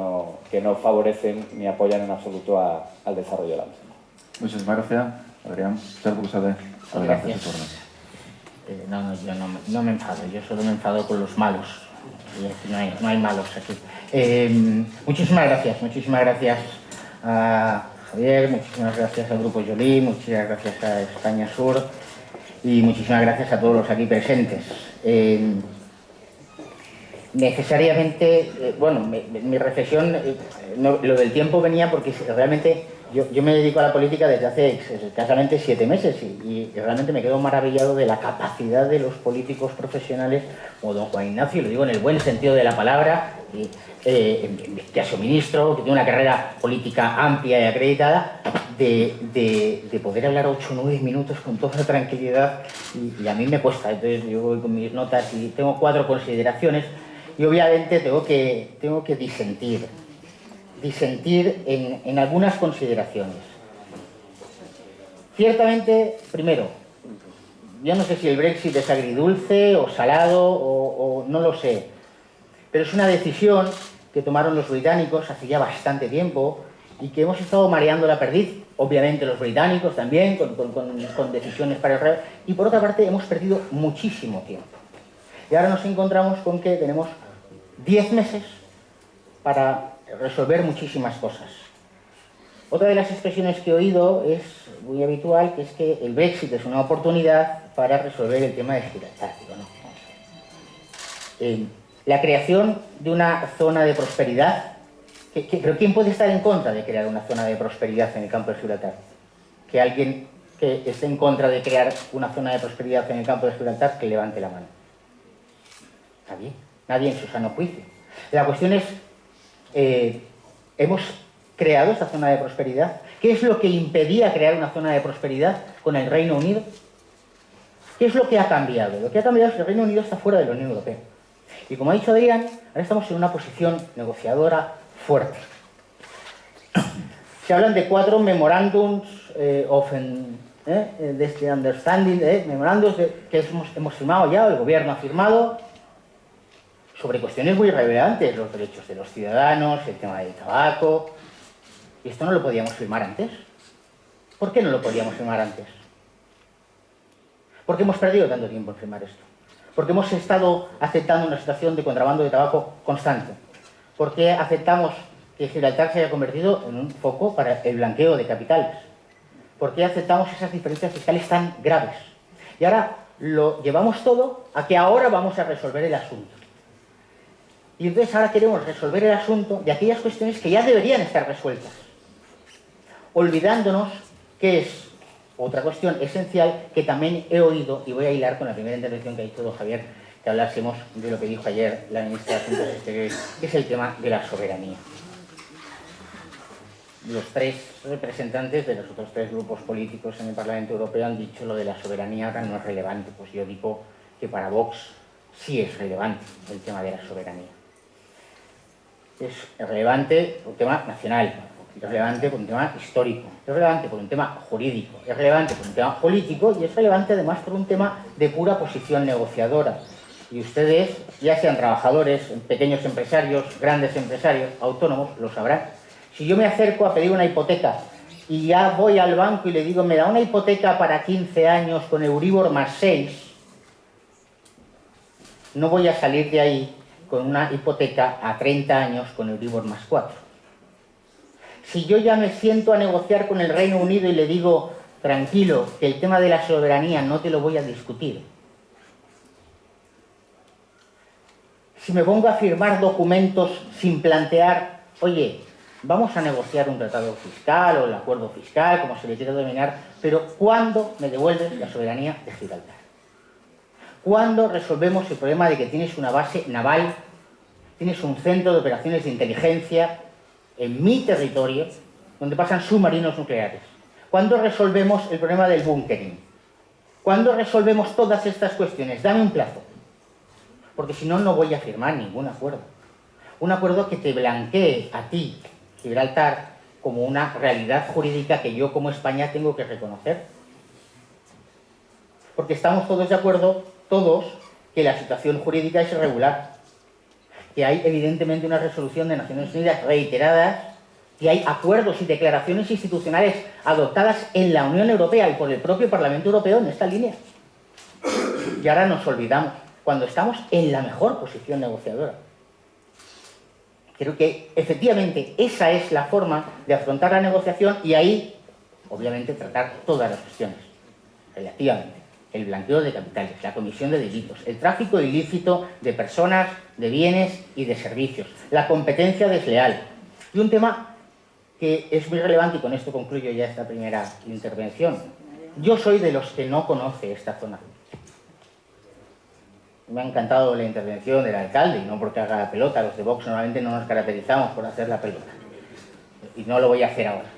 no favorecen ni apoyan en absoluto al desarrollo de la misma. Muchísimas gracias, Adrián. Sergio Buxade, adelante, Gracias. su turno. Yo no me enfado, yo solo me enfado con los malos. Y aquí no hay malos aquí. Muchísimas gracias a Javier, muchísimas gracias al Grupo Joly, muchísimas gracias a España Sur y muchísimas gracias a todos los aquí presentes. Necesariamente, mi reflexión, lo del tiempo venía porque realmente yo me dedico a la política desde hace escasamente 7 meses y realmente me quedo maravillado de la capacidad de los políticos profesionales, como don Juan Ignacio, lo digo en el buen sentido de la palabra, que ha sido ministro, que tiene una carrera política amplia y acreditada, de poder hablar 8 o 9 minutos con toda tranquilidad y a mí me cuesta. Entonces yo voy con mis notas y tengo 4 consideraciones y obviamente tengo que disentir en algunas consideraciones. Ciertamente, primero, yo no sé si el Brexit es agridulce o salado o no lo sé, pero es una decisión que tomaron los británicos hace ya bastante tiempo y que hemos estado mareando la perdiz, obviamente los británicos también, con decisiones para Israel, y por otra parte hemos perdido muchísimo tiempo. Y ahora nos encontramos con que tenemos 10 meses para resolver muchísimas cosas. Otra de las expresiones que he oído es muy habitual, que es que el Brexit es una oportunidad para resolver el tema de Gibraltar. La creación de una zona de prosperidad, pero ¿quién puede estar en contra de crear una zona de prosperidad en el campo de Gibraltar? Que alguien que esté en contra de crear una zona de prosperidad en el campo de Gibraltar, que levante la mano. Nadie en su sano juicio. La cuestión es, ¿hemos creado esa zona de prosperidad? ¿Qué es lo que impedía crear una zona de prosperidad con el Reino Unido? ¿Qué es lo que ha cambiado? Lo que ha cambiado es que el Reino Unido está fuera de la Unión Europea. Y como ha dicho Adrián, ahora estamos en una posición negociadora fuerte. Se hablan de 4 memorandums of understanding, memorandos que hemos firmado ya, el gobierno ha firmado, sobre cuestiones muy relevantes, los derechos de los ciudadanos, el tema del tabaco. ¿Y esto no lo podíamos firmar antes? ¿Por qué no lo podíamos firmar antes? ¿Por qué hemos perdido tanto tiempo en firmar esto? ¿Por qué hemos estado aceptando una situación de contrabando de tabaco constante? ¿Por qué aceptamos que Gibraltar se haya convertido en un foco para el blanqueo de capitales? ¿Por qué aceptamos esas diferencias fiscales tan graves? Y ahora lo llevamos todo a que ahora vamos a resolver el asunto. Y entonces ahora queremos resolver el asunto de aquellas cuestiones que ya deberían estar resueltas, olvidándonos que es otra cuestión esencial que también he oído, y voy a hilar con la primera intervención que ha dicho don Javier, que hablásemos de lo que dijo ayer la ministra de Asuntos Exteriores, que es el tema de la soberanía. Los 3 representantes de los otros 3 grupos políticos en el Parlamento Europeo han dicho lo de la soberanía ahora no es relevante. Pues yo digo que para Vox sí es relevante el tema de la soberanía. Es relevante por un tema nacional, es relevante por un tema histórico, es relevante por un tema jurídico, es relevante por un tema político y es relevante además por un tema de pura posición negociadora. Y ustedes, ya sean trabajadores, pequeños empresarios, grandes empresarios, autónomos, lo sabrán. Si yo me acerco a pedir una hipoteca y ya voy al banco y le digo, me da una hipoteca para 15 años con Euribor más 6, no voy a salir de ahí con una hipoteca a 30 años con Euribor más 4. Si yo ya me siento a negociar con el Reino Unido y le digo, tranquilo, que el tema de la soberanía no te lo voy a discutir. Si me pongo a firmar documentos sin plantear, oye, vamos a negociar un tratado fiscal o el acuerdo fiscal, como se le quiera denominar, pero ¿cuándo me devuelves la soberanía de Gibraltar? ¿Cuándo resolvemos el problema de que tienes una base naval, tienes un centro de operaciones de inteligencia en mi territorio, donde pasan submarinos nucleares? ¿Cuándo resolvemos el problema del bunkering? ¿Cuándo resolvemos todas estas cuestiones? Dame un plazo. Porque si no, no voy a firmar ningún acuerdo. Un acuerdo que te blanquee a ti, Gibraltar, como una realidad jurídica que yo como España tengo que reconocer. Porque estamos todos de acuerdo, todos, que la situación jurídica es irregular. Que hay evidentemente una resolución de Naciones Unidas reiteradas, que hay acuerdos y declaraciones institucionales adoptadas en la Unión Europea y por el propio Parlamento Europeo en esta línea. Y ahora nos olvidamos, cuando estamos en la mejor posición negociadora. Creo que efectivamente esa es la forma de afrontar la negociación y ahí, obviamente, tratar todas las cuestiones, relativamente. El blanqueo de capitales, la comisión de delitos, el tráfico ilícito de personas, de bienes y de servicios, la competencia desleal. Y un tema que es muy relevante, y con esto concluyo ya esta primera intervención. Yo soy de los que no conoce esta zona. Me ha encantado la intervención del alcalde, y no porque haga la pelota. Los de Vox normalmente no nos caracterizamos por hacer la pelota. Y no lo voy a hacer ahora.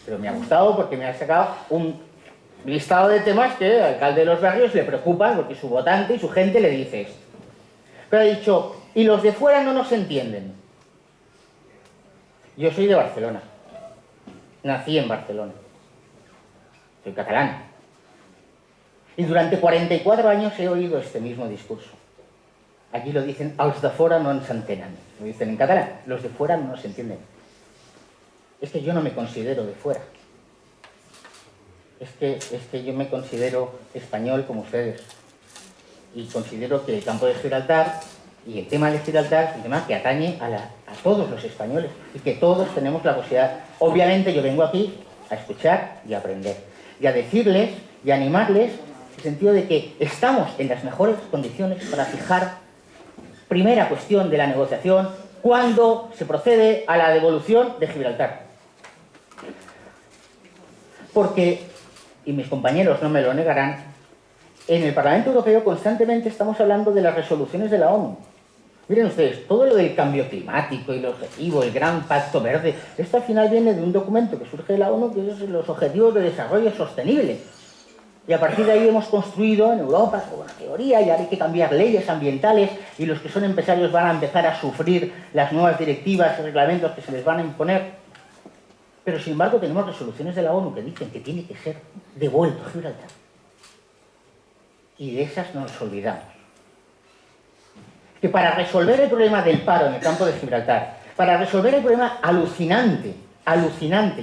Pero me ha gustado porque me ha sacado un listado de temas que al alcalde de los barrios le preocupan porque su votante y su gente le dice esto. Pero ha dicho, y los de fuera no nos entienden. Yo soy de Barcelona. Nací en Barcelona. Soy catalán. Y durante 44 años he oído este mismo discurso. Aquí lo dicen, els de fora no ens entenen. Lo dicen en catalán, los de fuera no nos entienden. Es que yo no me considero de fuera. Es que yo me considero español como ustedes. Y considero que el campo de Gibraltar y el tema de Gibraltar es un tema que atañe a todos los españoles y que todos tenemos la posibilidad. Obviamente yo vengo aquí a escuchar y a aprender. Y a decirles y a animarles en el sentido de que estamos en las mejores condiciones para fijar, primera cuestión de la negociación, cuándo se procede a la devolución de Gibraltar. Porque, y mis compañeros no me lo negarán, en el Parlamento Europeo constantemente estamos hablando de las resoluciones de la ONU. Miren ustedes, todo lo del cambio climático y el objetivo, el gran pacto verde, esto al final viene de un documento que surge de la ONU, que es los Objetivos de Desarrollo Sostenible. Y a partir de ahí hemos construido en Europa una teoría y ahora hay que cambiar leyes ambientales y los que son empresarios van a empezar a sufrir las nuevas directivas y reglamentos que se les van a imponer. Pero sin embargo tenemos resoluciones de la ONU que dicen que tiene que ser devuelto a Gibraltar. Y de esas no nos olvidamos. Que para resolver el problema del paro en el campo de Gibraltar, para resolver el problema alucinante,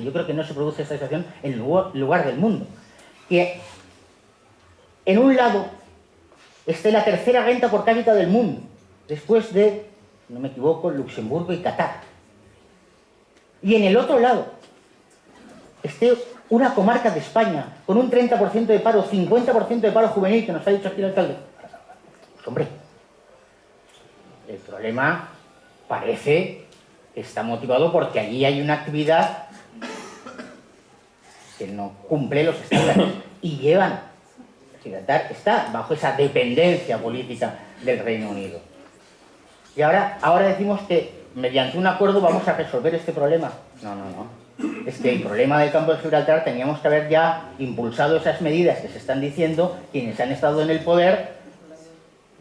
yo creo que no se produce esta situación en ningún lugar del mundo, que en un lado esté la tercera renta por cápita del mundo, después de, no me equivoco, Luxemburgo y Qatar. Y en el otro lado esté una comarca de España con un 30% de paro, 50% de paro juvenil, que nos ha dicho aquí el alcalde. Pues hombre, el problema parece que está motivado porque allí hay una actividad que no cumple los estándares y llevan. Gibraltar está bajo esa dependencia política del Reino Unido. Y ahora decimos que mediante un acuerdo vamos a resolver este problema. No. Es que el problema del campo de Gibraltar teníamos que haber ya impulsado esas medidas que se están diciendo quienes han estado en el poder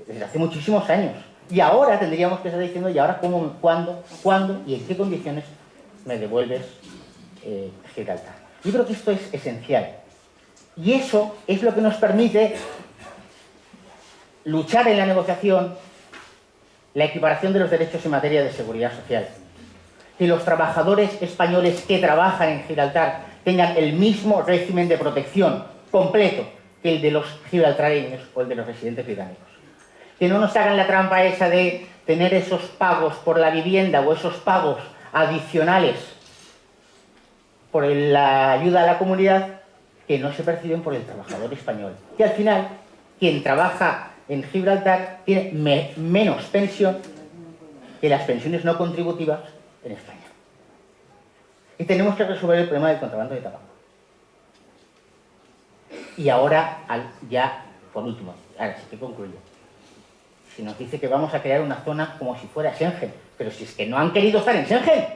desde hace muchísimos años. Y ahora tendríamos que estar diciendo, ¿y ahora cómo, cuándo y en qué condiciones me devuelves Gibraltar? Yo creo que esto es esencial. Y eso es lo que nos permite luchar en la negociación la equiparación de los derechos en materia de seguridad social. Que los trabajadores españoles que trabajan en Gibraltar tengan el mismo régimen de protección completo que el de los gibraltareños o el de los residentes británicos. Que no nos hagan la trampa esa de tener esos pagos por la vivienda o esos pagos adicionales por la ayuda a la comunidad que no se perciben por el trabajador español. Y al final, quien trabaja en Gibraltar tiene menos pensión que las pensiones no contributivas en España. Y tenemos que resolver el problema del contrabando de tabaco. Y ahora, ya, por último, ahora sí que concluyo. Si nos dice que vamos a crear una zona como si fuera Schengen, pero si es que no han querido estar en Schengen.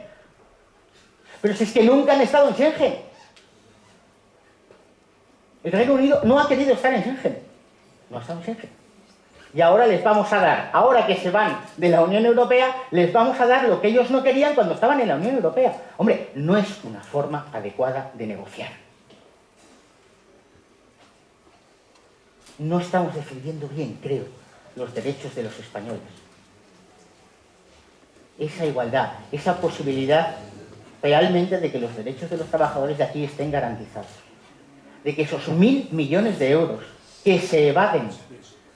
Pero si es que nunca han estado en Schengen. El Reino Unido no ha querido estar en Schengen. No ha estado en Schengen. Y ahora les vamos a dar, ahora que se van de la Unión Europea, les vamos a dar lo que ellos no querían cuando estaban en la Unión Europea. Hombre, no es una forma adecuada de negociar. No estamos defendiendo bien, creo, los derechos de los españoles. Esa igualdad, esa posibilidad realmente de que los derechos de los trabajadores de aquí estén garantizados. De que esos 1.000 millones de euros que se evaden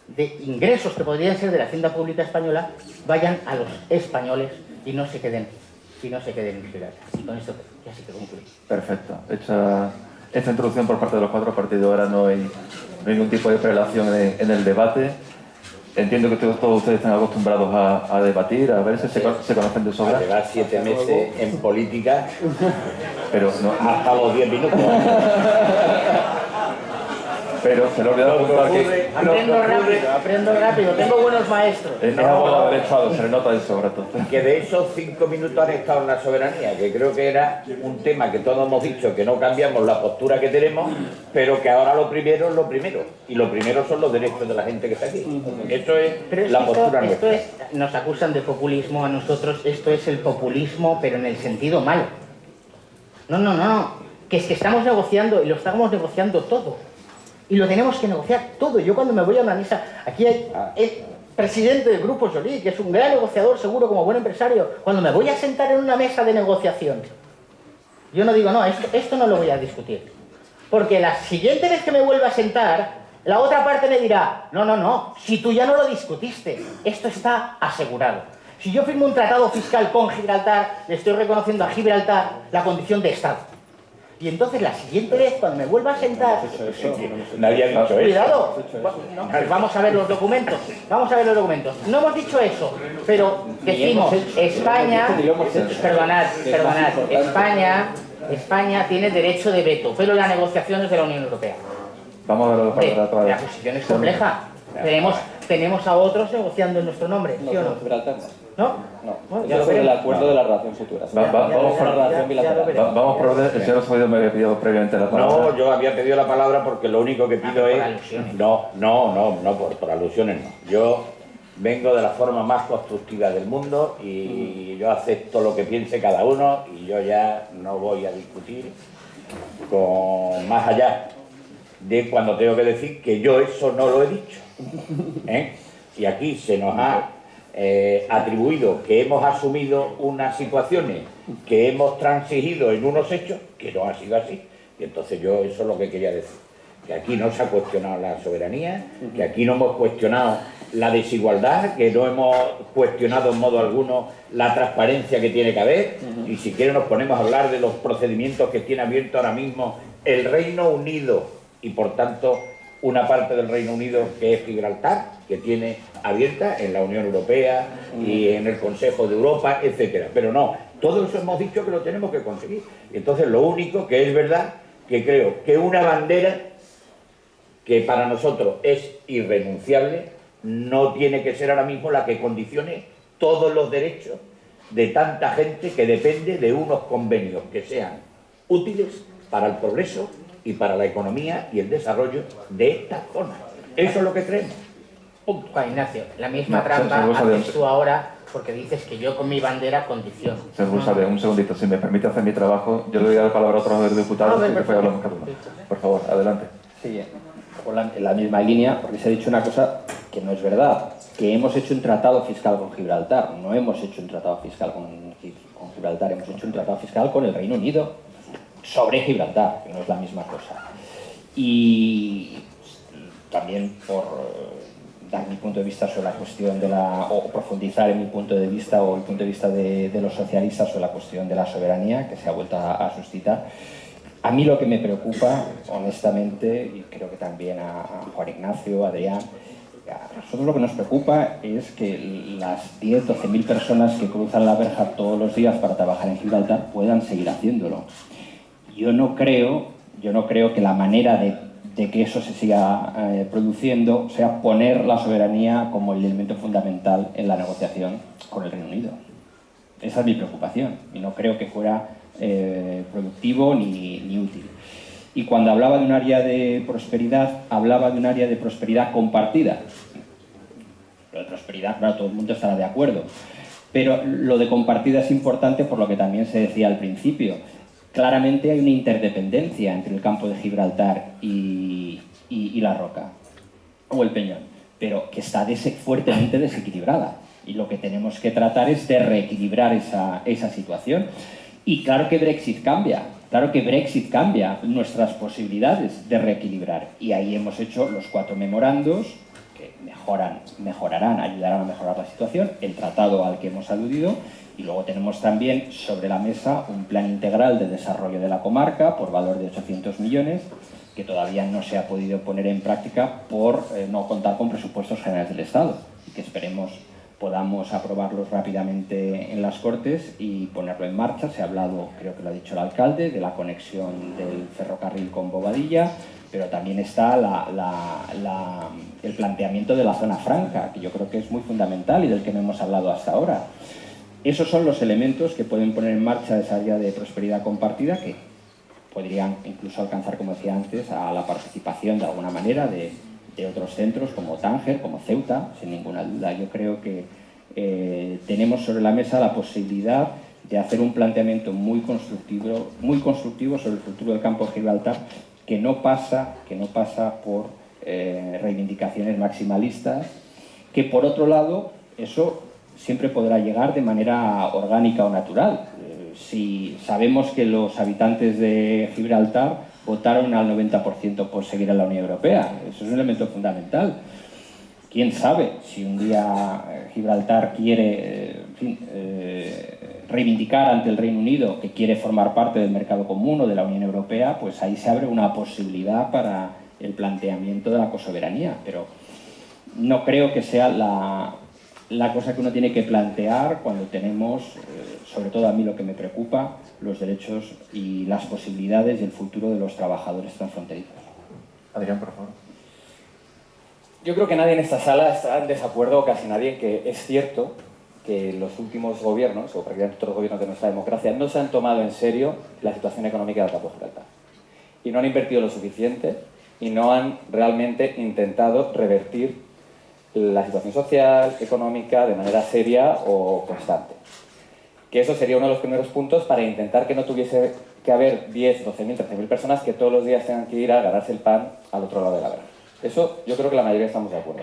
de ingresos que podrían ser de la Hacienda Pública Española vayan a los españoles y no se queden en Gibraltar. Y con esto ya sí que concluyo. Perfecto. Hecha esta introducción por parte de los cuatro partidos, ahora no hay ningún tipo de prelación en el debate. Entiendo que todos ustedes están acostumbrados a debatir, a ver si se conocen de sobra. Llevar 7 meses en política, pero no, hasta los 10 minutos. Pero se le ha olvidado contar que Aprendo rápido, tengo buenos maestros. es abogado del Estado, se le nota de sobra entonces. Que de esos 5 minutos han estado en la soberanía, que creo que era un tema que todos hemos dicho que no cambiamos la postura que tenemos, pero que ahora lo primero es lo primero. Y lo primero son los derechos de la gente que está aquí. Eso es la postura nuestra. Nos acusan de populismo a nosotros, esto es el populismo, pero en el sentido malo. No. Que es que estamos negociando y lo estamos negociando todo. Y lo tenemos que negociar todo. Yo cuando me voy a una mesa, aquí hay el presidente del Grupo Joly, que es un gran negociador, seguro, como buen empresario. Cuando me voy a sentar en una mesa de negociación, yo no digo, no, esto no lo voy a discutir. Porque la siguiente vez que me vuelva a sentar, la otra parte me dirá, no, si tú ya no lo discutiste, esto está asegurado. Si yo firmo un tratado fiscal con Gibraltar, le estoy reconociendo a Gibraltar la condición de Estado. Y entonces la siguiente vez, cuando me vuelva a sentar... Nadie ha dicho eso. Cuidado, vamos a ver los documentos. No hemos dicho eso, pero decimos, España... Perdonad, España tiene derecho de veto, pero la negociación es de la Unión Europea. Vamos a ver la palabra. La posición es compleja. Tenemos a otros negociando en nuestro nombre, ¿sí o no? ¿No? Bueno, eso es el acuerdo de la relación futura. Vamos por la relación bilateral. Vamos por orden. El señor Zoido me había pedido previamente la palabra. No, yo había pedido la palabra porque lo único que pido es... por alusiones no. Yo vengo de la forma más constructiva del mundo y yo acepto lo que piense cada uno y yo ya no voy a discutir con más allá de cuando tengo que decir que yo eso no lo he dicho. Y aquí se nos ha atribuido que hemos asumido unas situaciones, que hemos transigido en unos hechos que no ha sido así. Y entonces yo eso es lo que quería decir, que aquí no se ha cuestionado la soberanía, que aquí no hemos cuestionado la desigualdad, que no hemos cuestionado en modo alguno la transparencia que tiene que haber, y si quieren nos ponemos a hablar de los procedimientos que tiene abierto ahora mismo el Reino Unido y por tanto una parte del Reino Unido que es Gibraltar, que tiene abierta en la Unión Europea y en el Consejo de Europa, etcétera. Pero no, todo eso hemos dicho que lo tenemos que conseguir. Entonces lo único que es verdad, que creo que una bandera que para nosotros es irrenunciable, no tiene que ser ahora mismo la que condicione todos los derechos de tanta gente que depende de unos convenios que sean útiles para el progreso y para la economía y el desarrollo de esta zona. Eso es lo que creemos. Juan Ignacio, la misma trampa haces tú ahora porque dices que yo con mi bandera condiciono. Señor Busade, un segundito, si me permite hacer mi trabajo, yo le doy la palabra a otros diputados y después hablamos cada uno. Por favor, adelante. Sí, en la misma línea, porque se ha dicho una cosa que no es verdad, que hemos hecho un tratado fiscal con Gibraltar. No hemos hecho un tratado fiscal con Gibraltar, hemos hecho un tratado fiscal con el Reino Unido sobre Gibraltar, que no es la misma cosa. Y también por dar mi punto de vista sobre la cuestión o profundizar en mi punto de vista o el punto de vista de los socialistas sobre la cuestión de la soberanía que se ha vuelto a suscitar. A mí lo que me preocupa, honestamente, y creo que también a Juan Ignacio, a Adrián, a nosotros lo que nos preocupa es que las 10, 12.000 personas que cruzan la verja todos los días para trabajar en Gibraltar puedan seguir haciéndolo. Yo no creo que la manera de que eso se siga produciendo sea poner la soberanía como el elemento fundamental en la negociación con el Reino Unido. Esa es mi preocupación y no creo que fuera productivo ni útil. Y cuando hablaba de un área de prosperidad, hablaba de un área de prosperidad compartida. Lo de prosperidad, claro, todo el mundo estará de acuerdo. Pero lo de compartida es importante por lo que también se decía al principio. Claramente hay una interdependencia entre el campo de Gibraltar y la Roca, o el Peñón, pero que está fuertemente desequilibrada. Y lo que tenemos que tratar es de reequilibrar esa situación. Y claro que Brexit cambia nuestras posibilidades de reequilibrar. Y ahí hemos hecho los 4 memorandos que mejorarán, ayudarán a mejorar la situación, el tratado al que hemos aludido, y luego tenemos también sobre la mesa un plan integral de desarrollo de la comarca por valor de 800 millones, que todavía no se ha podido poner en práctica por no contar con presupuestos generales del Estado, y que esperemos podamos aprobarlos rápidamente en las Cortes y ponerlo en marcha. Se ha hablado, creo que lo ha dicho el alcalde, de la conexión del ferrocarril con Bobadilla, pero también está el planteamiento de la zona franca, que yo creo que es muy fundamental y del que no hemos hablado hasta ahora. Esos son los elementos que pueden poner en marcha esa área de prosperidad compartida, que podrían incluso alcanzar, como decía antes, a la participación de alguna manera de otros centros como Tánger, como Ceuta, sin ninguna duda. Yo creo que tenemos sobre la mesa la posibilidad de hacer un planteamiento muy constructivo sobre el futuro del campo de Gibraltar, que no pasa por reivindicaciones maximalistas, que por otro lado eso siempre podrá llegar de manera orgánica o natural. Si sabemos que los habitantes de Gibraltar votaron al 90% por seguir en la Unión Europea, eso es un elemento fundamental. ¿Quién sabe si un día Gibraltar quiere reivindicar ante el Reino Unido que quiere formar parte del mercado común o de la Unión Europea? Pues ahí se abre una posibilidad para el planteamiento de la cosoberanía, pero no creo que sea la cosa que uno tiene que plantear cuando tenemos, sobre todo a mí lo que me preocupa, los derechos y las posibilidades y el futuro de los trabajadores transfronterizos. Adrián, por favor. Yo creo que nadie en esta sala está en desacuerdo, o casi nadie, que es cierto que los últimos gobiernos, o prácticamente todos los gobiernos de nuestra democracia, no se han tomado en serio la situación económica del campo de Gibraltar. Y no han invertido lo suficiente y no han realmente intentado revertir la situación social, económica, de manera seria o constante. Que eso sería uno de los primeros puntos para intentar que no tuviese que haber 10, 12.000, 13.000 personas que todos los días tengan que ir a ganarse el pan al otro lado de la verja. Eso yo creo que la mayoría estamos de acuerdo.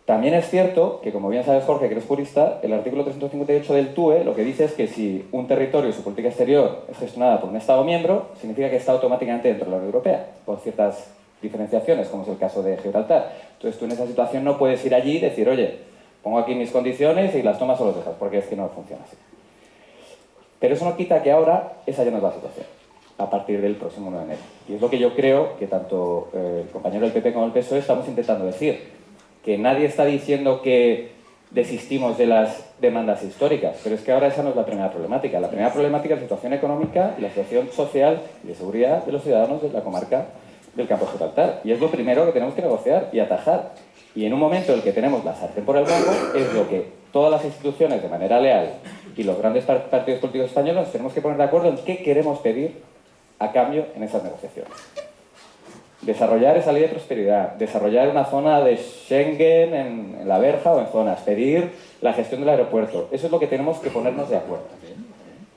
También es cierto que, como bien sabes, Jorge, que eres jurista, el artículo 358 del TUE lo que dice es que si un territorio y su política exterior es gestionada por un Estado miembro, significa que está automáticamente dentro de la Unión Europea, por ciertas diferenciaciones, como es el caso de Gibraltar. Entonces tú en esa situación no puedes ir allí y decir, oye, pongo aquí mis condiciones y las tomas o las dejas, porque es que no funciona así. Pero eso no quita que ahora esa ya no es la situación, a partir del próximo 9 de enero. Y es lo que yo creo que tanto el compañero del PP como el PSOE estamos intentando decir, que nadie está diciendo que desistimos de las demandas históricas, pero es que ahora esa no es la primera problemática. La primera problemática es la situación económica y la situación social y de seguridad de los ciudadanos de la comarca del campo de Gibraltar. Y es lo primero que tenemos que negociar y atajar. Y en un momento en el que tenemos la sartén por el mango, es lo que todas las instituciones de manera leal y los grandes partidos políticos españoles nos tenemos que poner de acuerdo en qué queremos pedir a cambio en esas negociaciones. Desarrollar esa ley de prosperidad, desarrollar una zona de Schengen en la verja o en zonas, pedir la gestión del aeropuerto. Eso es lo que tenemos que ponernos de acuerdo.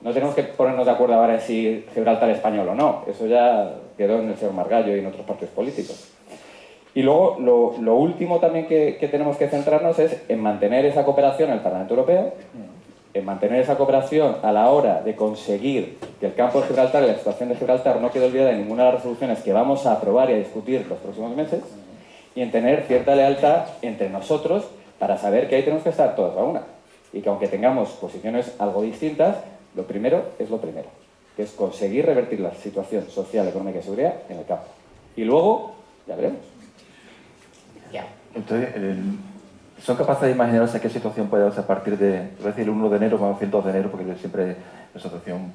No tenemos que ponernos de acuerdo ahora en si Gibraltar es español o no. Eso ya quedó en el señor Margallo y en otros partidos políticos. Y luego, lo último también que tenemos que centrarnos es en mantener esa cooperación en el Parlamento Europeo, en mantener esa cooperación a la hora de conseguir que el campo de Gibraltar y la situación de Gibraltar no quede olvidada en ninguna de las resoluciones que vamos a aprobar y a discutir los próximos meses, y en tener cierta lealtad entre nosotros para saber que ahí tenemos que estar todos a una. Y que aunque tengamos posiciones algo distintas, lo primero es lo primero, que es conseguir revertir la situación social, económica y seguridad en el campo. Y luego, ya veremos. Ya. Entonces, ¿son capaces de imaginarse qué situación puede darse a partir de, voy a decir, el 1 de enero, vamos a decir el 2 de enero, porque siempre la situación,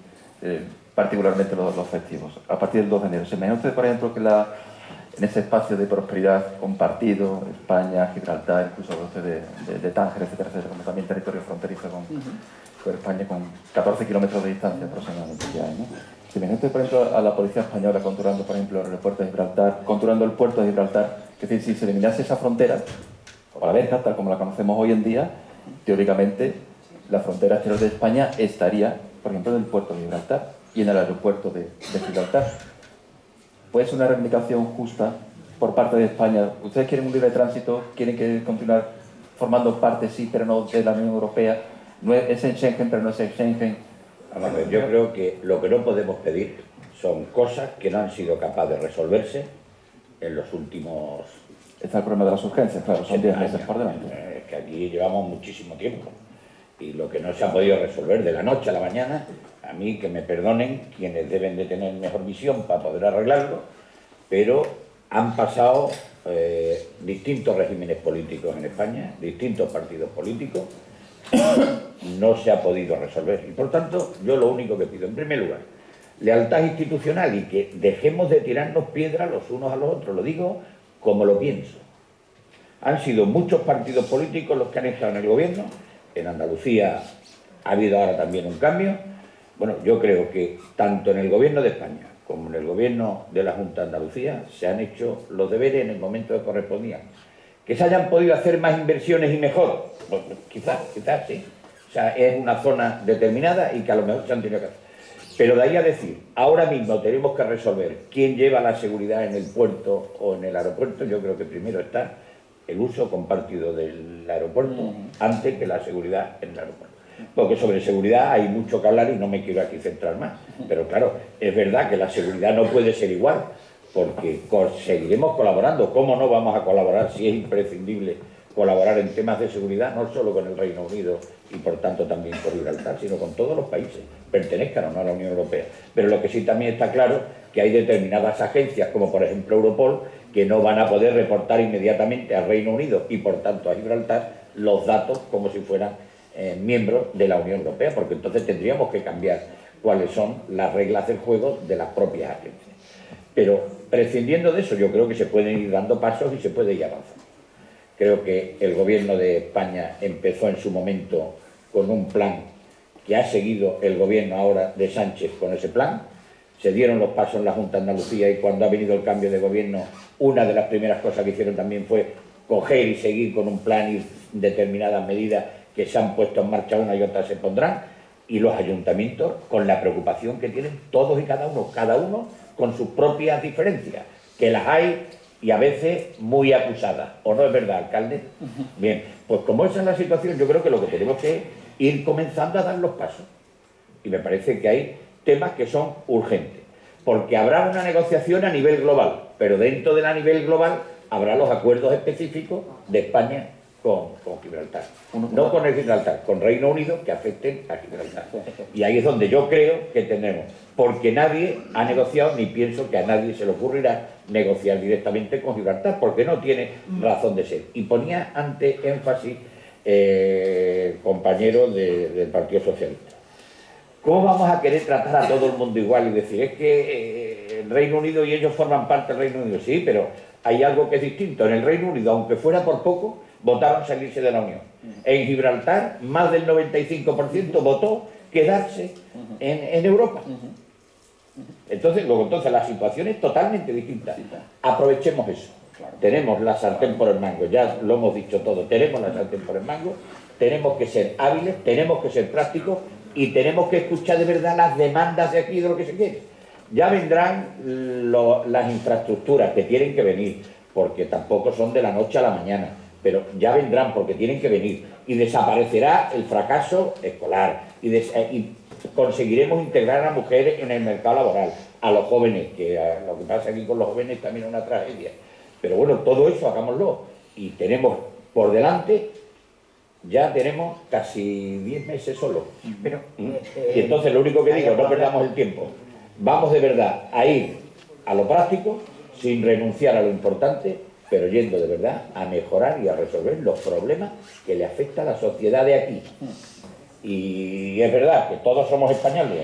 particularmente los festivos, a partir del 2 de enero? ¿Se imagina usted, por ejemplo, que en ese espacio de prosperidad compartido, España, Gibraltar, incluso de Tánger, etcétera, etcétera, como también territorio fronterizo con España, con 14 kilómetros de distancia aproximadamente que hay, ¿no? ¿Se imagina usted, por ejemplo, a la policía española controlando, por ejemplo, el aeropuerto de Gibraltar, controlando el puerto de Gibraltar? Es decir, si se eliminase esa frontera, o la verja, tal como la conocemos hoy en día, teóricamente la frontera exterior de España estaría, por ejemplo, en el puerto de Gibraltar y en el aeropuerto de Gibraltar. ¿Puede ser una reivindicación justa por parte de España? ¿Ustedes quieren un libre tránsito? ¿Quieren que continuar formando parte, sí, pero no de la Unión Europea? ¿No es en Schengen, pero no es en Schengen? Vamos a ver, yo creo que lo que no podemos pedir son cosas que no han sido capaces de resolverse en los últimos... Está el problema de las urgencias, claro, son 10 meses por delante. Es que aquí llevamos muchísimo tiempo y lo que no se ha podido resolver de la noche a la mañana, a mí que me perdonen quienes deben de tener mejor visión para poder arreglarlo, pero han pasado distintos regímenes políticos en España, distintos partidos políticos, no se ha podido resolver. Y por tanto, yo lo único que pido, en primer lugar, lealtad institucional y que dejemos de tirarnos piedras los unos a los otros, lo digo como lo pienso. Han sido muchos partidos políticos los que han estado en el gobierno, en Andalucía ha habido ahora también un cambio. Bueno, yo creo que tanto en el gobierno de España como en el gobierno de la Junta de Andalucía se han hecho los deberes en el momento que correspondían. Que se hayan podido hacer más inversiones y mejor, pues, quizás sí. O sea, es una zona determinada y que a lo mejor se han tenido que hacer. Pero de ahí a decir, ahora mismo tenemos que resolver quién lleva la seguridad en el puerto o en el aeropuerto, yo creo que primero está el uso compartido del aeropuerto antes que la seguridad en el aeropuerto. Porque sobre seguridad hay mucho que hablar y no me quiero aquí centrar más. Pero claro, es verdad que la seguridad no puede ser igual, porque seguiremos colaborando. ¿Cómo no vamos a colaborar si es imprescindible colaborar en temas de seguridad, no solo con el Reino Unido y por tanto también con Gibraltar, sino con todos los países, pertenezcan o no a la Unión Europea? Pero lo que sí también está claro que hay determinadas agencias, como por ejemplo Europol, que no van a poder reportar inmediatamente al Reino Unido y por tanto a Gibraltar los datos como si fueran miembros de la Unión Europea, porque entonces tendríamos que cambiar cuáles son las reglas del juego de las propias agencias. Pero prescindiendo de eso, yo creo que se pueden ir dando pasos y se puede ir avanzando. Creo que el gobierno de España empezó en su momento con un plan que ha seguido el gobierno ahora de Sánchez con ese plan. Se dieron los pasos en la Junta de Andalucía y cuando ha venido el cambio de gobierno, una de las primeras cosas que hicieron también fue coger y seguir con un plan y determinadas medidas que se han puesto en marcha, una y otra se pondrán, y los ayuntamientos con la preocupación que tienen todos y cada uno con sus propias diferencias, que las hay y a veces muy acusadas. ¿O no es verdad, alcalde? Bien, pues como esa es la situación, yo creo que lo que tenemos que ir comenzando a dar los pasos. Y me parece que hay temas que son urgentes, porque habrá una negociación a nivel global, pero dentro de la nivel global habrá los acuerdos específicos de España con Gibraltar. No con el Gibraltar, con Reino Unido, que afecten a Gibraltar. Y ahí es donde yo creo que tenemos, porque nadie ha negociado, ni pienso que a nadie se le ocurrirá negociar directamente con Gibraltar, porque no tiene razón de ser. Y ponía ante énfasis compañero del Partido Socialista. ¿Cómo vamos a querer tratar a todo el mundo igual y decir, es que el Reino Unido y ellos forman parte del Reino Unido? Sí, pero hay algo que es distinto. En el Reino Unido, aunque fuera por poco, votaron salirse de la Unión. En Gibraltar, más del 95% votó quedarse en Europa. Entonces la situación es totalmente distinta. Aprovechemos eso. Tenemos la sartén por el mango, ya lo hemos dicho todo, tenemos la sartén por el mango, tenemos que ser hábiles, tenemos que ser prácticos y tenemos que escuchar de verdad las demandas de aquí, de lo que se quiere. Ya vendrán las infraestructuras que tienen que venir, porque tampoco son de la noche a la mañana, pero ya vendrán porque tienen que venir. Y desaparecerá el fracaso escolar y conseguiremos integrar a las mujeres en el mercado laboral, a los jóvenes, que lo que pasa aquí con los jóvenes también es una tragedia. Pero bueno, todo eso hagámoslo. Y tenemos por delante, ya tenemos casi 10 meses solo. Pero, y entonces lo único que digo, no perdamos el tiempo. Vamos de verdad a ir a lo práctico, sin renunciar a lo importante, pero yendo de verdad a mejorar y a resolver los problemas que le afecta a la sociedad de aquí. Y es verdad que todos somos españoles,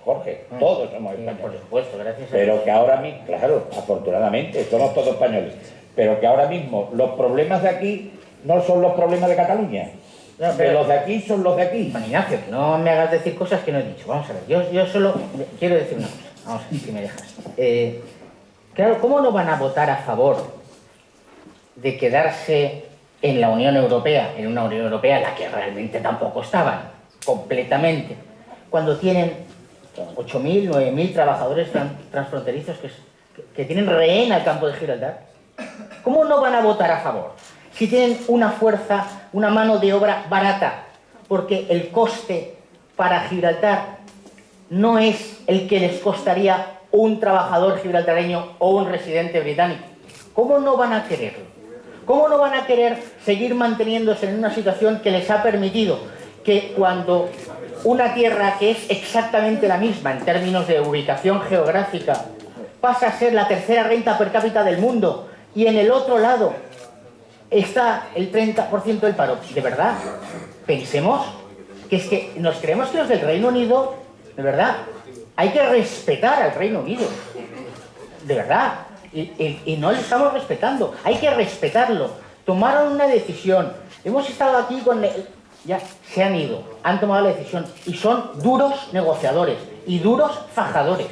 Jorge, todos somos españoles. Por supuesto, gracias a Pero Dios. que ahora mismo, claro, afortunadamente, somos todos españoles, pero que ahora mismo los problemas de aquí no son los problemas de Cataluña. No, Que los de aquí son los de aquí. Juan Ignacio, que no me hagas decir cosas que no he dicho. Vamos a ver, yo solo quiero decir una cosa. Vamos a ver si me dejas. Claro, ¿cómo no van a votar a favor de quedarse en la Unión Europea, en una Unión Europea en la que realmente tampoco estaban, completamente, cuando tienen 8.000, 9.000 trabajadores transfronterizos que tienen rehén al campo de Gibraltar? ¿Cómo no van a votar a favor? Si tienen una fuerza, una mano de obra barata, porque el coste para Gibraltar no es el que les costaría un trabajador gibraltareño o un residente británico. ¿Cómo no van a quererlo? ¿Cómo no van a querer seguir manteniéndose en una situación que les ha permitido que cuando una tierra que es exactamente la misma en términos de ubicación geográfica pasa a ser la tercera renta per cápita del mundo y en el otro lado está el 30% del paro? ¿De verdad? Pensemos que es que nos creemos que los del Reino Unido, de verdad, hay que respetar al Reino Unido. De verdad. Y no le estamos respetando. Hay que respetarlo. Tomaron una decisión. Hemos estado aquí con... Ya se han ido. Han tomado la decisión. Y son duros negociadores. Y duros fajadores.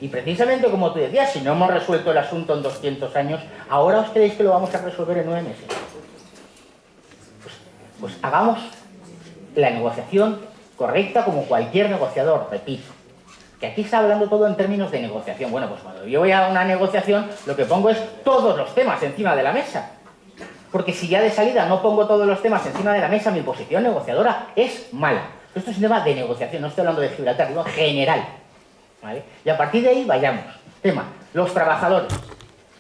Y precisamente como tú decías, si no hemos resuelto el asunto en 200 años, ¿ahora os creéis que lo vamos a resolver en 9 meses? Pues hagamos la negociación correcta como cualquier negociador, repito. Que aquí está hablando todo en términos de negociación. Bueno, pues cuando yo voy a una negociación, lo que pongo es todos los temas encima de la mesa. Porque si ya de salida no pongo todos los temas encima de la mesa, mi posición negociadora es mala. Esto es un tema de negociación, no estoy hablando de Gibraltar, digo en general. ¿Vale? Y a partir de ahí vayamos. Tema, los trabajadores.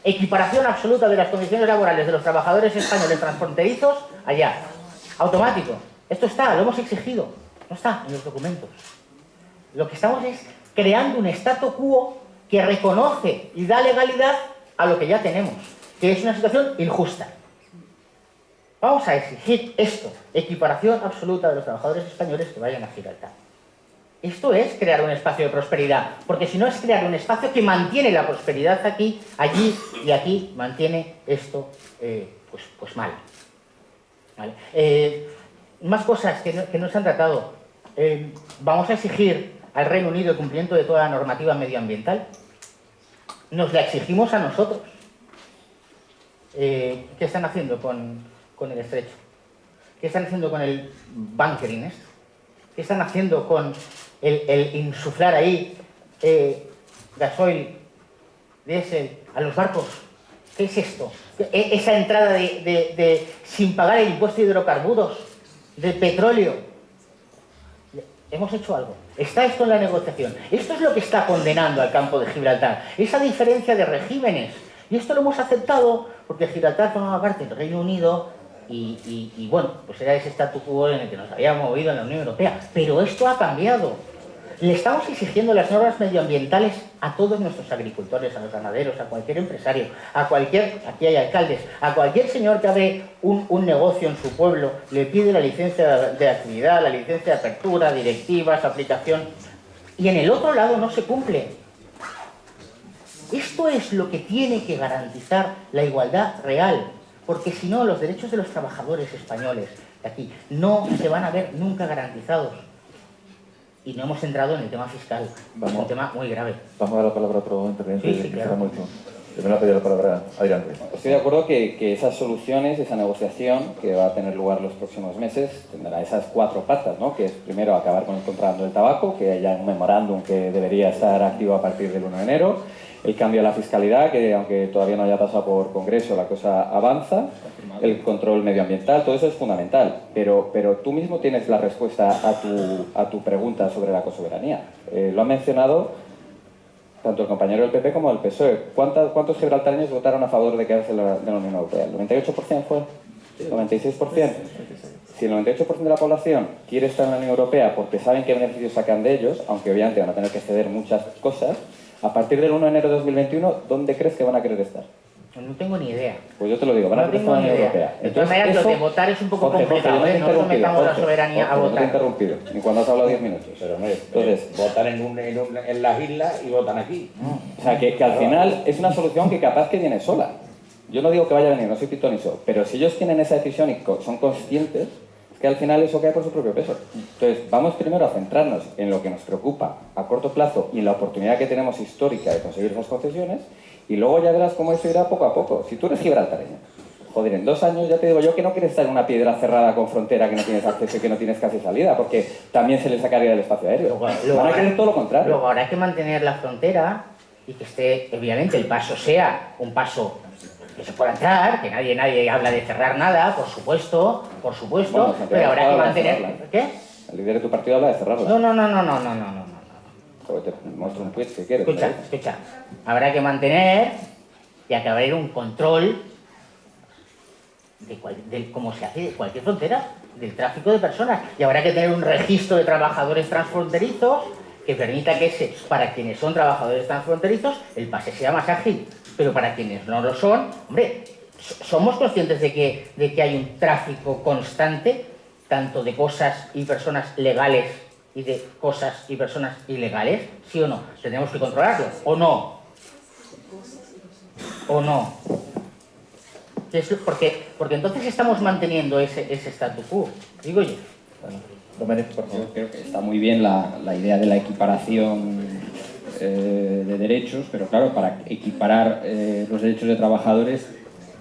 Equiparación absoluta de las condiciones laborales de los trabajadores españoles transfronterizos allá. Automático. Esto está, lo hemos exigido. No está en los documentos. Lo que estamos es creando un statu quo que reconoce y da legalidad a lo que ya tenemos, que es una situación injusta. Vamos a exigir esto, equiparación absoluta de los trabajadores españoles que vayan a Gibraltar. Esto es crear un espacio de prosperidad, porque si no es crear un espacio que mantiene la prosperidad aquí, allí y aquí mantiene esto pues mal. ¿Vale? Más cosas que no se han tratado. Vamos a exigir al Reino Unido el cumplimiento de toda la normativa medioambiental. Nos la exigimos a nosotros. ¿Qué están haciendo con el estrecho? ¿Qué están haciendo con el bunkering esto? ¿Qué están haciendo con el insuflar ahí gasoil, diésel a los barcos? ¿Qué es esto? Esa entrada sin pagar el impuesto de hidrocarburos, de petróleo. Hemos hecho algo. Está esto en la negociación. Esto es lo que está condenando al campo de Gibraltar. Esa diferencia de regímenes. Y esto lo hemos aceptado porque Gibraltar formaba parte del Reino Unido y bueno, pues era ese statu quo en el que nos habíamos movido en la Unión Europea. Pero esto ha cambiado. Le estamos exigiendo las normas medioambientales a todos nuestros agricultores, a los ganaderos, a cualquier empresario, a cualquier, aquí hay alcaldes, a cualquier señor que abre un negocio en su pueblo, le pide la licencia de actividad, la licencia de apertura, directivas, aplicación, y en el otro lado no se cumple. Esto es lo que tiene que garantizar la igualdad real, porque si no, los derechos de los trabajadores españoles de aquí no se van a ver nunca garantizados. Y no hemos entrado en el tema fiscal, es un tema muy grave. Vamos a dar la palabra a otro interveniente. Sí, claro. Primero ha pedido la palabra Adrián. Estoy de acuerdo que esas soluciones, esa negociación que va a tener lugar los próximos meses, tendrá esas 4 patas, ¿no? Que es primero acabar con el contrabando del tabaco, que haya un memorándum que debería estar activo a partir del 1 de enero, el cambio a la fiscalidad, que aunque todavía no haya pasado por Congreso, la cosa avanza, el control medioambiental, todo eso es fundamental, pero tú mismo tienes la respuesta a tu pregunta sobre la cosoberanía. Lo ha mencionado tanto el compañero del PP como del PSOE. ¿Cuántos gibraltareños votaron a favor de quedarse de la Unión Europea? ¿El 98% fue? ¿El 96%? Si el 98% de la población quiere estar en la Unión Europea porque saben qué beneficios sacan de ellos, aunque obviamente van a tener que ceder muchas cosas, a partir del 1 de enero de 2021, ¿dónnde crees que van a querer estar? No tengo ni idea. Pues yo te lo digo, van a querer estar en la Unión Europea. De todas maneras, lo de votar es un poco complicado, ¿eh? No metamos la soberanía a votar. No te he interrumpido, ni cuando has hablado 10 minutos. Pero hombre, Entonces, votan en las islas y votan aquí. o sea, que al final es una solución que capaz que viene sola. Yo no digo que vaya a venir, no soy pitoniso, pero si ellos tienen esa decisión y son conscientes, es que al final eso cae por su propio peso. Entonces, vamos primero a centrarnos en lo que nos preocupa a corto plazo y en la oportunidad que tenemos histórica de conseguir esas concesiones, y luego ya verás cómo eso irá poco a poco. Si tú eres gibraltareño, joder, en 2 años ya te digo yo que no quieres estar en una piedra cerrada con frontera que no tienes acceso y que no tienes casi salida, porque también se les sacaría del espacio aéreo. Van a querer todo lo contrario. Luego habrá que mantener la frontera y que esté, obviamente, el paso sea un paso que se pueda entrar, que nadie habla de cerrar nada, por supuesto, Bueno, pero habrá que habla de mantener... cerrarla. ¿Qué? El líder de tu partido habla de cerrarla. No. Joder, te muestro un tweet si quieres. Escucha. Habrá que mantener y que habrá un control de cómo se hace cualquier frontera, del tráfico de personas. Y habrá que tener un registro de trabajadores transfronterizos que permita que para quienes son trabajadores transfronterizos, el pase sea más ágil. Pero para quienes no lo son, hombre, somos conscientes de que hay un tráfico constante, tanto de cosas y personas legales y de cosas y personas ilegales, ¿sí o no? Tenemos que controlarlo, ¿o no? ¿O no? Porque entonces estamos manteniendo ese statu quo, digo yo. Bueno, yo creo que está muy bien la idea de la equiparación de derechos, pero claro, para equiparar los derechos de trabajadores,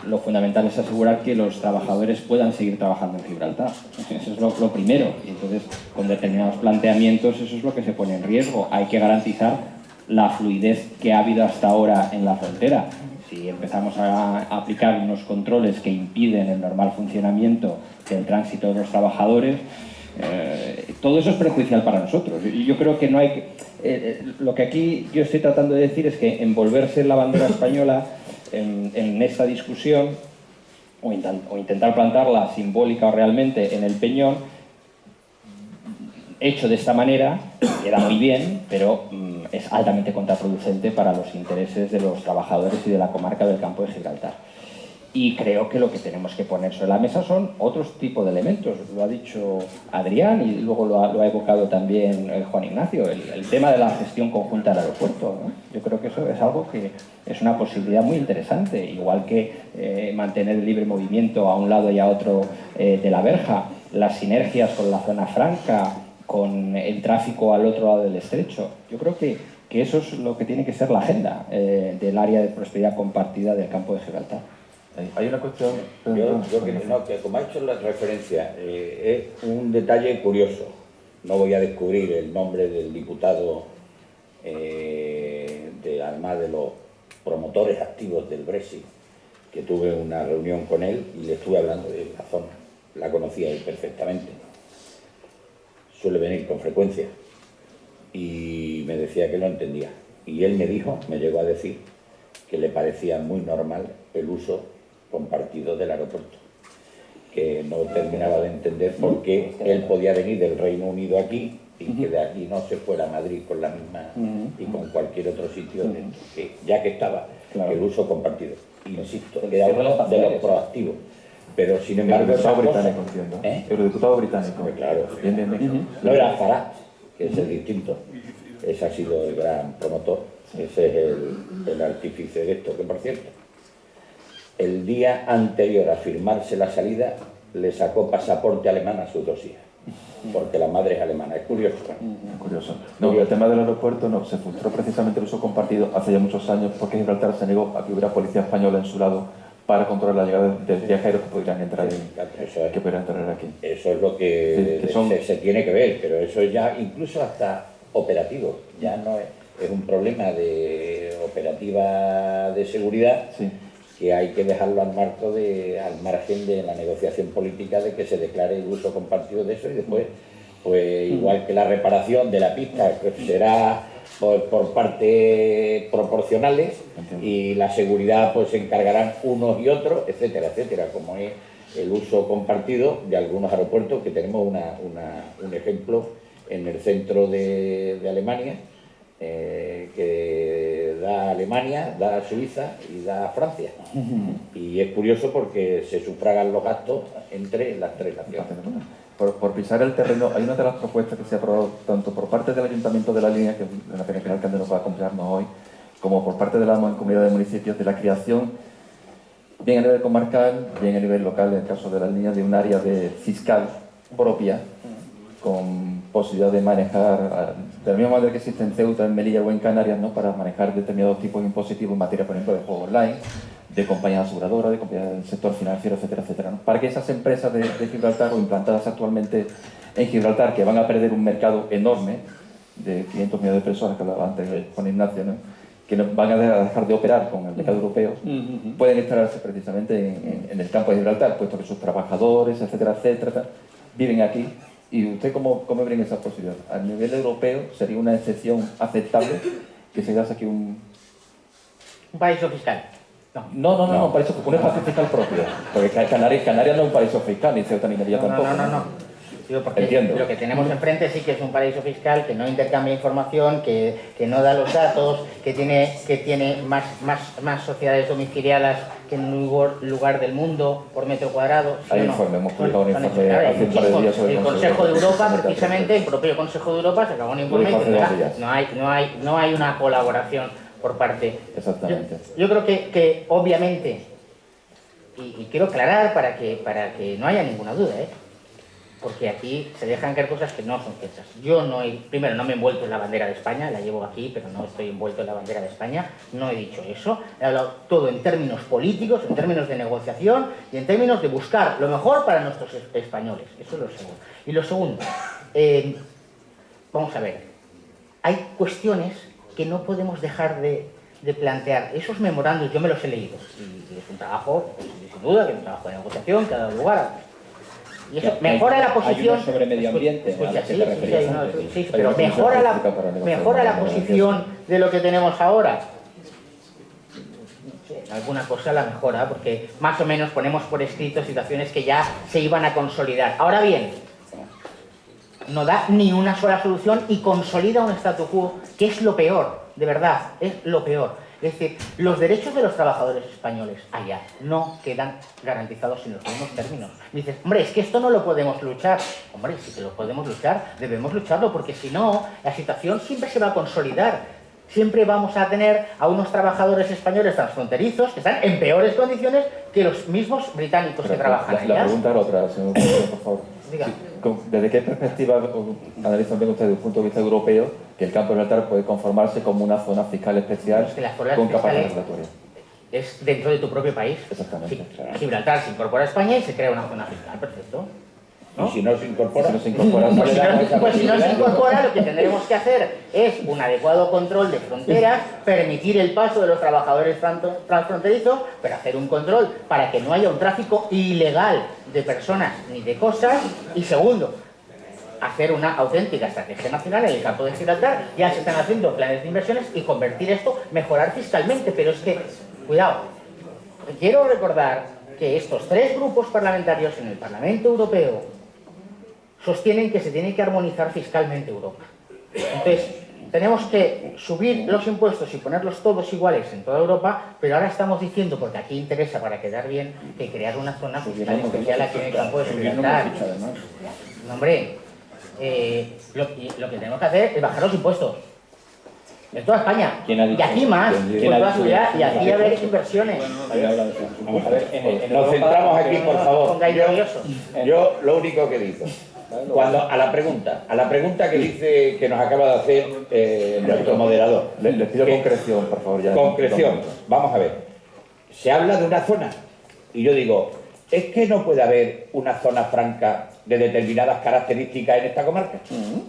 lo fundamental es asegurar que los trabajadores puedan seguir trabajando en Gibraltar. Eso es lo primero. Y entonces, con determinados planteamientos, eso es lo que se pone en riesgo. Hay que garantizar la fluidez que ha habido hasta ahora en la frontera. Si empezamos a aplicar unos controles que impiden el normal funcionamiento del tránsito de los trabajadores, todo eso es perjudicial para nosotros. Y yo creo que no hay que... lo que aquí yo estoy tratando de decir es que envolverse en la bandera española en esta discusión o intentar plantarla simbólica o realmente en el peñón, hecho de esta manera, queda muy bien, pero es altamente contraproducente para los intereses de los trabajadores y de la comarca del Campo de Gibraltar. Y creo que lo que tenemos que poner sobre la mesa son otros tipos de elementos. Lo ha dicho Adrián y luego lo ha evocado también Juan Ignacio, el tema de la gestión conjunta del aeropuerto, ¿no? Yo creo que eso es algo que es una posibilidad muy interesante, igual que mantener el libre movimiento a un lado y a otro de la verja, las sinergias con la zona franca, con el tráfico al otro lado del estrecho. Yo creo que eso es lo que tiene que ser la agenda del área de prosperidad compartida del Campo de Gibraltar. Hay una cuestión... Yo creo que como ha hecho la referencia, es un detalle curioso. No voy a descubrir el nombre del diputado, además de los promotores activos del Brexit, que tuve una reunión con él y le estuve hablando de la zona. La conocía él perfectamente. Suele venir con frecuencia. Y me decía que lo entendía. Y él me llegó a decir que le parecía muy normal el uso compartido del aeropuerto, que no terminaba de entender por qué él podía venir del Reino Unido aquí y que de aquí no se fuera a Madrid con la misma y con cualquier otro sitio, que ya que estaba, claro, el uso compartido. Insisto, era uno de los proactivos. Pero sin embargo... El diputado británico, entiendo. Eurodiputado británico. Pues claro. Bien. No era Farage, que es el distinto. Ese ha sido el gran promotor. Ese es el artífice de esto, que por cierto, el día anterior a firmarse la salida, le sacó pasaporte alemán a sus 2 hijas, porque la madre es alemana. Es curioso. Curioso. No, el tema del aeropuerto no, se frustró precisamente el uso compartido hace ya muchos años porque Gibraltar se negó a que hubiera policía española en su lado para controlar la llegada de viajeros que pudieran entrar, que pudieran entrar aquí. Eso es lo que se tiene que ver, pero eso ya incluso hasta operativo. Ya no es un problema de operativa de seguridad, sí, que hay que dejarlo al margen de la negociación política de que se declare el uso compartido de eso y después, pues igual que la reparación de la pista, que será por partes proporcionales, y la seguridad pues se encargarán unos y otros, etcétera, etcétera, como es el uso compartido de algunos aeropuertos, que tenemos un ejemplo en el centro de Alemania, que da Alemania, da Suiza y da Francia. Y es curioso porque se sufragan los gastos entre las tres naciones. Por pisar el terreno, hay una de las propuestas que se ha aprobado tanto por parte del Ayuntamiento de La Línea, que es la pena que el alcalde nos va a acompañarnos hoy, como por parte de la Comunidad de Municipios, de la creación, bien a nivel comarcal, bien a nivel local, en el caso de La Línea, de un área fiscal propia, con posibilidad de manejar, de la misma manera que existe en Ceuta, en Melilla o en Canarias, ¿no?, para manejar determinados tipos impositivos en materia, por ejemplo, de juegos online, de compañías aseguradoras, de compañías del sector financiero, etcétera, etcétera, ¿no? Para que esas empresas de Gibraltar, o implantadas actualmente en Gibraltar, que van a perder un mercado enorme de 500 millones de personas, que hablaba antes con Ignacio, ¿no?, que van a dejar de operar con el mercado europeo, pueden instalarse precisamente en el campo de Gibraltar, puesto que sus trabajadores, etcétera, etcétera, viven aquí. ¿Y usted cómo ven esa posibilidad? A nivel europeo sería una excepción aceptable que se dase aquí un paraíso fiscal. No, un paraíso, un espacio fiscal propio. Porque Canarias no es un paraíso fiscal, ni Ceuta ni Melilla tampoco. No. Digo, porque Entiendo. lo que tenemos enfrente sí que es un paraíso fiscal, que no intercambia información, que no da los datos, que tiene más sociedades domiciliadas que en un lugar del mundo por metro cuadrado. ¿Sí Hay o no? informe, hemos publicado un informe hace un par de días sobre el Consejo de Europa, precisamente, el propio Consejo de Europa sacaba un informe que no hay una colaboración por parte. Exactamente. Yo creo que obviamente, y quiero aclarar para que no haya ninguna duda, porque aquí se dejan caer cosas que no son ciertas. Yo primero no me he envuelto en la bandera de España, la llevo aquí, pero no estoy envuelto en la bandera de España, no he dicho eso. He hablado todo en términos políticos, en términos de negociación y en términos de buscar lo mejor para nuestros españoles. Eso es lo segundo. Y lo segundo, vamos a ver, hay cuestiones que no podemos dejar de plantear. Esos memorandos yo me los he leído y es un trabajo, sin duda, que es un trabajo de negociación que ha dado lugar a... Y eso mejora la posición... Hay uno sobre medio ambiente, escucha, a lo que te referías antes. sí, pero mejora la posición de lo que tenemos ahora. Sí, alguna cosa la mejora, porque más o menos ponemos por escrito situaciones que ya se iban a consolidar. Ahora bien, no da ni una sola solución y consolida un statu quo, que es lo peor, de verdad, es lo peor. Es decir, los derechos de los trabajadores españoles allá no quedan garantizados en los mismos términos. Dices, hombre, es que esto no lo podemos luchar. Hombre, si que lo podemos luchar, debemos lucharlo, porque si no, la situación siempre se va a consolidar. Siempre vamos a tener a unos trabajadores españoles transfronterizos que están en peores condiciones que los mismos británicos que trabajan allá. La pregunta era otra, señor presidente, por favor. Diga. ¿Desde qué perspectiva analizan bien ustedes desde el punto de vista europeo que el campo de Gibraltar puede conformarse como una zona fiscal especial con capacidad regulatoria? Es dentro de tu propio país. Exactamente. Sí. Gibraltar se incorpora a España y se crea una zona fiscal, perfecto. ¿No? Y si no se incorpora, Pues si no se incorpora, lo que tendremos que hacer es un adecuado control de fronteras, permitir el paso de los trabajadores transfronterizos, pero hacer un control para que no haya un tráfico ilegal de personas ni de cosas. Y segundo, hacer una auténtica estrategia nacional en el campo de Gibraltar. Ya se están haciendo planes de inversiones y convertir esto, mejorar fiscalmente. Pero es que, cuidado, quiero recordar que estos tres grupos parlamentarios en el Parlamento Europeo sostienen que se tiene que armonizar fiscalmente Europa. Entonces, tenemos que subir los impuestos y ponerlos todos iguales en toda Europa, pero ahora estamos diciendo, porque aquí interesa para quedar bien, que crear una zona fiscal especial aquí en el campo de Gibraltar. No, hombre, lo que tenemos que hacer es bajar los impuestos. En toda España. Y aquí más, por toda seguridad, y aquí haber inversiones. Nos centramos aquí, por favor. Yo lo único que digo, cuando a la pregunta que dice, que nos acaba de hacer nuestro moderador. Les pido concreción, por favor. Ya concreción. Vamos a ver. Se habla de una zona y yo digo, ¿es que no puede haber una zona franca de determinadas características en esta comarca?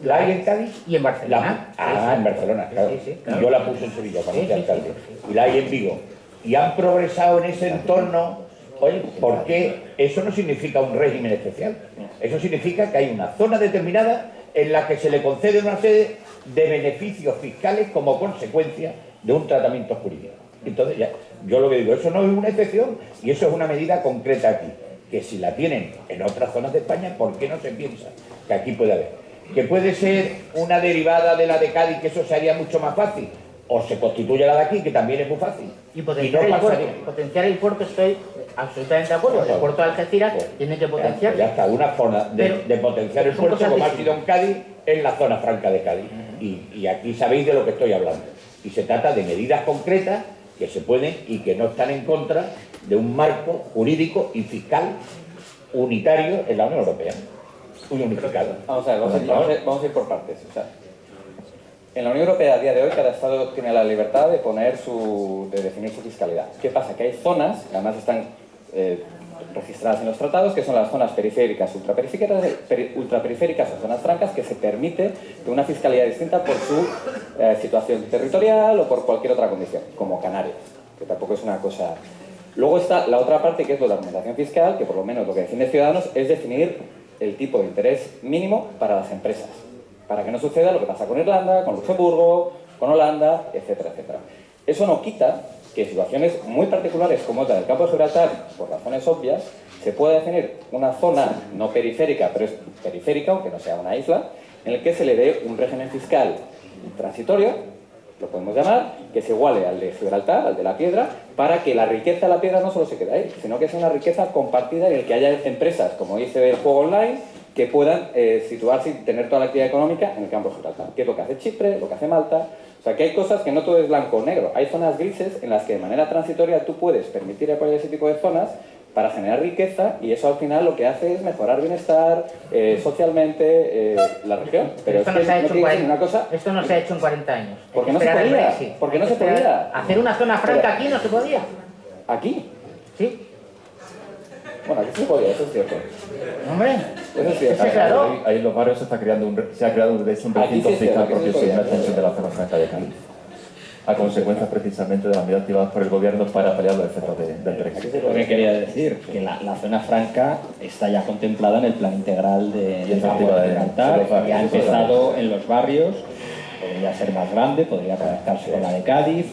¿La hay en Cádiz? Y en Barcelona. En Barcelona, claro. Sí, claro. Yo la puse en Sevilla cuando fui alcalde. Y la hay en Vigo. Y han progresado en ese entorno. Oye, ¿por qué? Eso no significa un régimen especial. Eso significa que hay una zona determinada en la que se le concede una serie de beneficios fiscales como consecuencia de un tratamiento jurídico. Entonces, ya, yo lo que digo, eso no es una excepción y eso es una medida concreta aquí, que si la tienen en otras zonas de España, ¿por qué no se piensa que aquí puede haber? Que puede ser una derivada de la de Cádiz, que eso sería mucho más fácil, o se constituye la de aquí, que también es muy fácil. Y potenciar, no potenciar el puerto, estoy absolutamente de acuerdo. El puerto de Algeciras tiene que potenciar. Ya está, una forma de potenciar el puerto, como ha sido en Cádiz, en la zona franca de Cádiz. Y aquí sabéis de lo que estoy hablando. Y se trata de medidas concretas que se pueden y que no están en contra de un marco jurídico y fiscal unitario en la Unión Europea. Muy unificado. Vamos a ver, vamos a ir por partes. O sea, en la Unión Europea a día de hoy cada Estado tiene la libertad de definir su fiscalidad. ¿Qué pasa? Que hay zonas, que además están registradas en los tratados, que son las zonas periféricas, ultraperiféricas o zonas francas, que se permite de una fiscalidad distinta por su situación territorial o por cualquier otra condición, como Canarias, que tampoco es una cosa... Luego está la otra parte, que es la armonización fiscal, que por lo menos lo que defiende Ciudadanos es definir el tipo de interés mínimo para las empresas, para que no suceda lo que pasa con Irlanda, con Luxemburgo, con Holanda, etcétera, etcétera. Eso no quita que en situaciones muy particulares como la del campo de Gibraltar, por razones obvias, se puede definir una zona no periférica, pero es periférica, aunque no sea una isla, en el que se le dé un régimen fiscal transitorio, lo podemos llamar, que se iguale al de Gibraltar, al de la piedra, para que la riqueza de la piedra no solo se quede ahí, sino que sea una riqueza compartida en el que haya empresas, como dice el juego online, que puedan situarse y tener toda la actividad económica en el campo de Gibraltar, que es lo que hace Chipre, lo que hace Malta. O sea, que hay cosas que no todo es blanco o negro. Hay zonas grises en las que de manera transitoria tú puedes permitir apoyar ese tipo de zonas para generar riqueza, y eso al final lo que hace es mejorar bienestar socialmente la región. Pero esto no se ha hecho en 40, cosa, esto no se ha hecho en 40 años. Porque no se podía. Porque no se podía. Hacer una zona franca aquí no se podía. ¿Aquí? Sí. Bueno, aquí se podía, eso es cierto. Hombre, eso es cierto. Ahí en los barrios se ha creado un recinto fiscal propio, sin una extensión de la zona franca de Cádiz, a consecuencia precisamente de las medidas activadas por el gobierno para paliar los efectos del Brexit. Lo que quería decir, que la zona franca está ya contemplada en el plan integral del campo de Gibraltar, y ha empezado en los barrios, podría ser más grande, podría conectarse con la de Cádiz,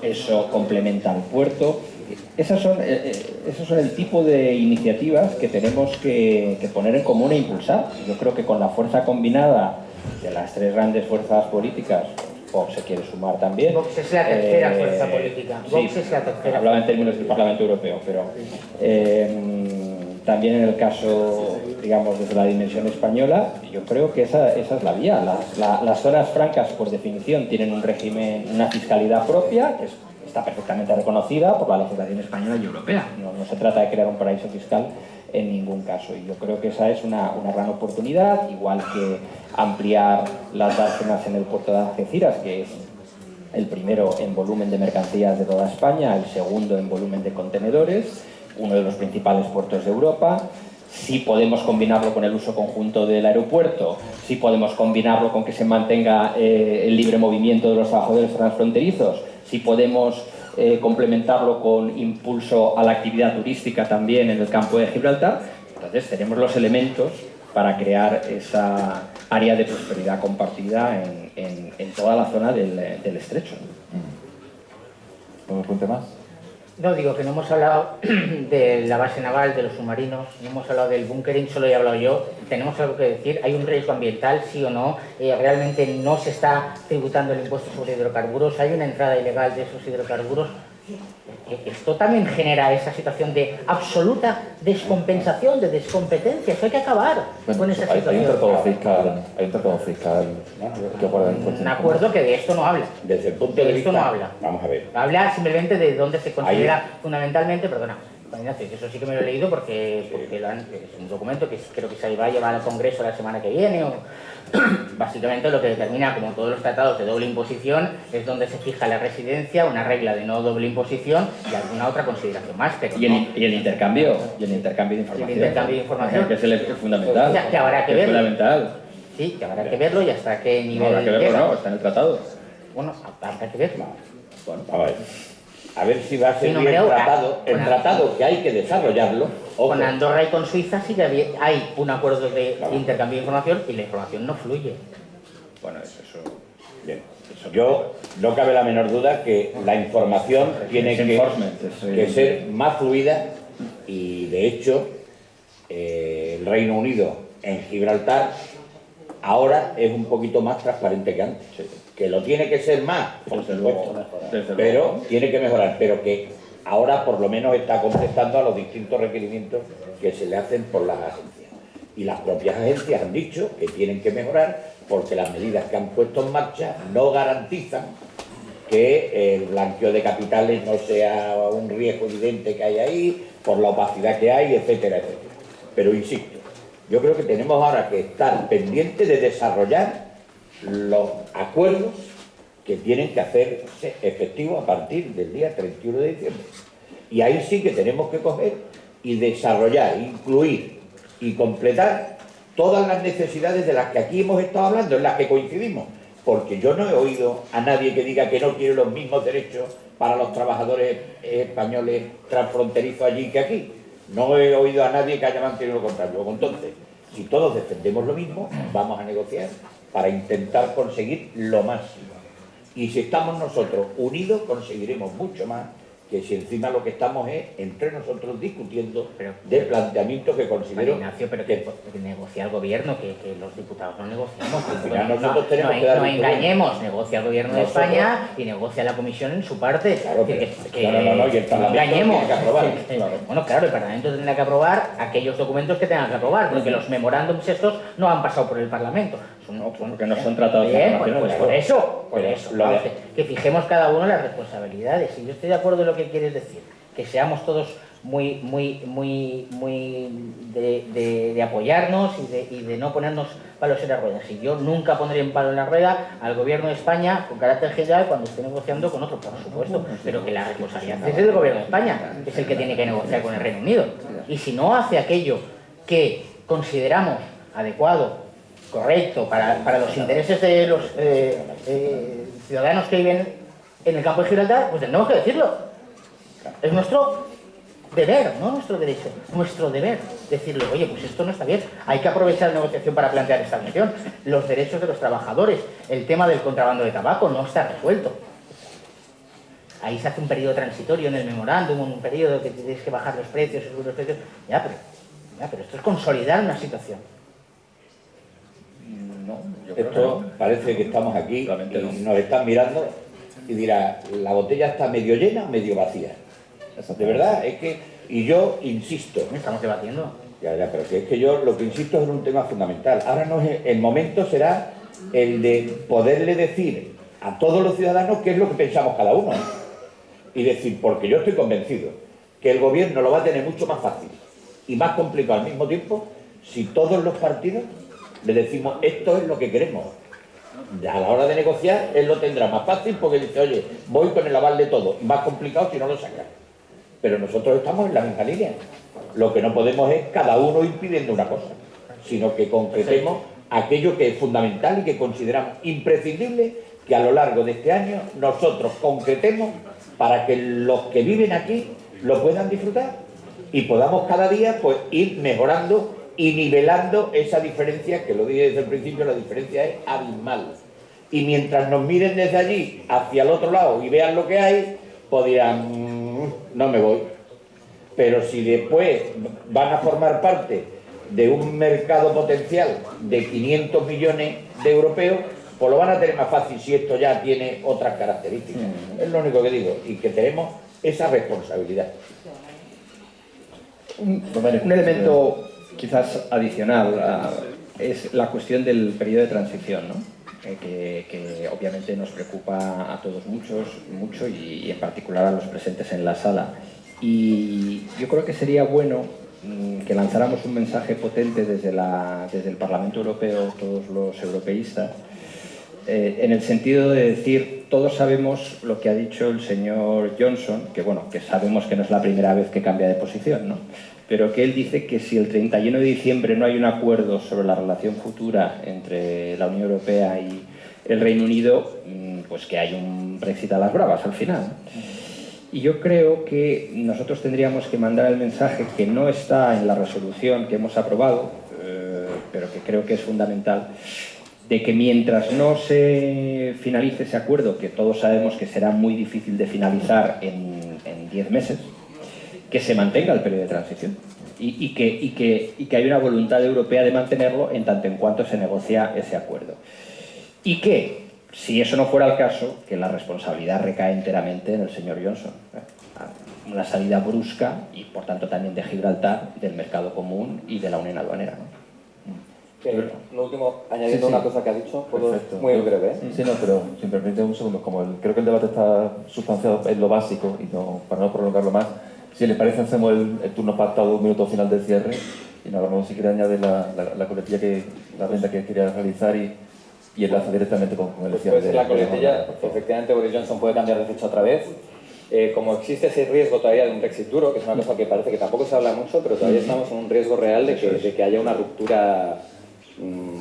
eso complementa al puerto. Esos son el tipo de iniciativas que tenemos que poner en común e impulsar. Yo creo que con la fuerza combinada de las tres grandes fuerzas políticas, Vox se quiere sumar también. Vox es la tercera fuerza política. Vox es la tercera. Hablaba en términos del Parlamento Europeo, pero también en el caso, digamos, desde la dimensión española, yo creo que esa es la vía. Las zonas francas, por definición, tienen un régimen, una fiscalidad propia, que está perfectamente reconocida por la legislación española y europea. No se trata de crear un paraíso fiscal en ningún caso. Y yo creo que esa es una gran oportunidad, igual que ampliar las dársenas en el puerto de Algeciras, que es el primero en volumen de mercancías de toda España, el segundo en volumen de contenedores, uno de los principales puertos de Europa. Si podemos combinarlo con el uso conjunto del aeropuerto, si podemos combinarlo con que se mantenga el libre movimiento de los trabajadores transfronterizos, si podemos complementarlo con impulso a la actividad turística también en el campo de Gibraltar, entonces tenemos los elementos para crear esa área de prosperidad compartida en toda la zona del estrecho. ¿Un apunte más? No, digo que no hemos hablado de la base naval, de los submarinos, no hemos hablado del bunkering, solo he hablado yo. Tenemos algo que decir, hay un riesgo ambiental, sí o no, realmente no se está tributando el impuesto sobre hidrocarburos, hay una entrada ilegal de esos hidrocarburos. Esto también genera esa situación de absoluta descompensación, de descompetencia. Eso hay que acabar con esa situación. Hay un tratado fiscal que acuerda un acuerdo que de esto no habla. Desde el punto de vista... no habla. Vamos a ver. Habla simplemente de dónde se considera fundamentalmente, perdona, Ignacio, que eso sí que me lo he leído porque es un documento que creo que se va a llevar al Congreso la semana que viene. Básicamente lo que determina, como todos los tratados de doble imposición, es donde se fija la residencia, una regla de no doble imposición y alguna otra consideración más. Pero y el intercambio de información. El intercambio de información. Que es el fundamental. Que habrá que verlo. Fundamental. Sí, que habrá que verlo y hasta qué nivel. No habrá que verlo, no, está en el tratado. Bueno, habrá que verlo. Bueno, a ver si va a ser bien tratado. El tratado que hay que desarrollarlo. Con Andorra y con Suiza sí que hay un acuerdo de intercambio de información y la información no fluye. Bueno, eso Bien. Yo no cabe la menor duda que la información tiene que ser más fluida y, de hecho, el Reino Unido en Gibraltar ahora es un poquito más transparente que antes. Que lo tiene que ser más, por supuesto, pero tiene que mejorar, pero que ahora por lo menos está contestando a los distintos requerimientos que se le hacen por las agencias. Y las propias agencias han dicho que tienen que mejorar porque las medidas que han puesto en marcha no garantizan que el blanqueo de capitales no sea un riesgo evidente que hay ahí, por la opacidad que hay, etcétera, etcétera. Pero insisto, yo creo que tenemos ahora que estar pendientes de desarrollar los acuerdos que tienen que hacerse efectivos a partir del día 31 de diciembre. Y ahí sí que tenemos que coger y desarrollar, incluir y completar todas las necesidades de las que aquí hemos estado hablando, en las que coincidimos. Porque yo no he oído a nadie que diga que no quiere los mismos derechos para los trabajadores españoles transfronterizos allí que aquí. No he oído a nadie que haya mantenido lo contrario. Entonces, si todos defendemos lo mismo, vamos a negociar para intentar conseguir lo máximo. Y si estamos nosotros unidos, conseguiremos mucho más que si encima lo que estamos es entre nosotros discutiendo de planteamientos que considero... Ignacio, pero que negocia el gobierno, que los diputados no negociamos. Nosotros tenemos que dar no engañemos, negocia el gobierno de España y negocia la Comisión en su parte. Claro, que y el Parlamento engañemos. tiene que aprobar. Bueno, claro, el Parlamento tendrá que aprobar aquellos documentos que tengan que aprobar, porque los memorándums estos no han pasado por el Parlamento. Porque no son tratados internacionales. Por eso. Que fijemos cada uno las responsabilidades. Y yo estoy de acuerdo en lo que quieres decir, que seamos todos muy de apoyarnos y de no ponernos palos en las ruedas. Y yo nunca pondré un palo en la rueda al gobierno de España con carácter general cuando esté negociando con otro, por supuesto, pero que la responsabilidad es del gobierno de España, que es el que tiene que negociar con el Reino Unido. Y si no hace aquello que consideramos adecuado, correcto, para los intereses de los ciudadanos que viven en el campo de Gibraltar, pues tenemos que decirlo. Es nuestro deber, no nuestro derecho, nuestro deber decirle, oye, pues esto no está bien, hay que aprovechar la negociación para plantear esta cuestión. Los derechos de los trabajadores, el tema del contrabando de tabaco no está resuelto. Ahí se hace un periodo transitorio en el memorándum, un periodo que tienes que bajar los precios, subir los precios. Pero esto es consolidar una situación. Esto parece que estamos aquí y nos están mirando y dirá, la botella está medio llena o medio vacía. De verdad, es que... Y yo insisto... Estamos debatiendo. Ya, pero es que yo lo que insisto es en un tema fundamental. Ahora no es, el momento será el de poderle decir a todos los ciudadanos qué es lo que pensamos cada uno. Y decir, porque yo estoy convencido que el gobierno lo va a tener mucho más fácil y más complicado al mismo tiempo si todos los partidos le decimos esto es lo que queremos. A la hora de negociar él lo tendrá más fácil porque dice, oye, voy con el aval de todo, más complicado si no lo sacan. Pero nosotros estamos en la misma línea. Lo que no podemos es cada uno impidiendo una cosa, sino que concretemos aquello que es fundamental y que consideramos imprescindible que a lo largo de este año nosotros concretemos para que los que viven aquí lo puedan disfrutar y podamos cada día pues ir mejorando y nivelando esa diferencia, que lo dije desde el principio, la diferencia es abismal. Y mientras nos miren desde allí hacia el otro lado y vean lo que hay, pues dirán, no me voy. Pero si después van a formar parte de un mercado potencial de 500 millones de europeos, pues lo van a tener más fácil si esto ya tiene otras características. Es lo único que digo, y que tenemos esa responsabilidad. Un elemento quizás adicional es la cuestión del periodo de transición, ¿no? Que obviamente nos preocupa a todos mucho y en particular a los presentes en la sala. Y yo creo que sería bueno que lanzáramos un mensaje potente desde el Parlamento Europeo, todos los europeístas, en el sentido de decir, todos sabemos lo que ha dicho el señor Johnson, que bueno, que sabemos que no es la primera vez que cambia de posición, ¿no? Pero que él dice que si el 31 de diciembre no hay un acuerdo sobre la relación futura entre la Unión Europea y el Reino Unido, pues que hay un Brexit a las bravas al final. Y yo creo que nosotros tendríamos que mandar el mensaje que no está en la resolución que hemos aprobado, pero que creo que es fundamental, de que mientras no se finalice ese acuerdo, que todos sabemos que será muy difícil de finalizar en 10 meses, que se mantenga el periodo de transición y que hay una voluntad europea de mantenerlo en tanto en cuanto se negocia ese acuerdo. Y que, si eso no fuera el caso, que la responsabilidad recae enteramente en el señor Johnson. Una salida brusca y, por tanto, también de Gibraltar, del mercado común y de la unión aduanera, ¿no? Lo último, añadiendo Sí, sí. una cosa que ha dicho, Perfecto. muy breve, ¿eh? Sí, no, pero si me permite un segundo, como creo que el debate está sustanciado en lo básico y no, para no prolongarlo más, si les parece hacemos el turno pactado, un minuto final del cierre y nada más si quiere añadir la coletilla la venta que quería realizar y enlaza directamente con el cierre. Después de la coletilla, efectivamente Boris Johnson puede cambiar de fecha otra vez. Como existe ese riesgo todavía de un Brexit duro, que es una cosa que parece que tampoco se habla mucho, pero todavía estamos en un riesgo real de que haya una ruptura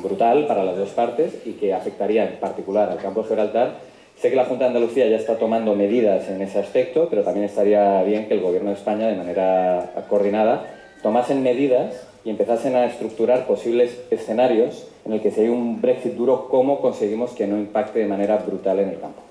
brutal para las dos partes y que afectaría en particular al campo de Gibraltar. Sé que la Junta de Andalucía ya está tomando medidas en ese aspecto, pero también estaría bien que el Gobierno de España, de manera coordinada, tomasen medidas y empezasen a estructurar posibles escenarios en el que si hay un Brexit duro, cómo conseguimos que no impacte de manera brutal en el campo.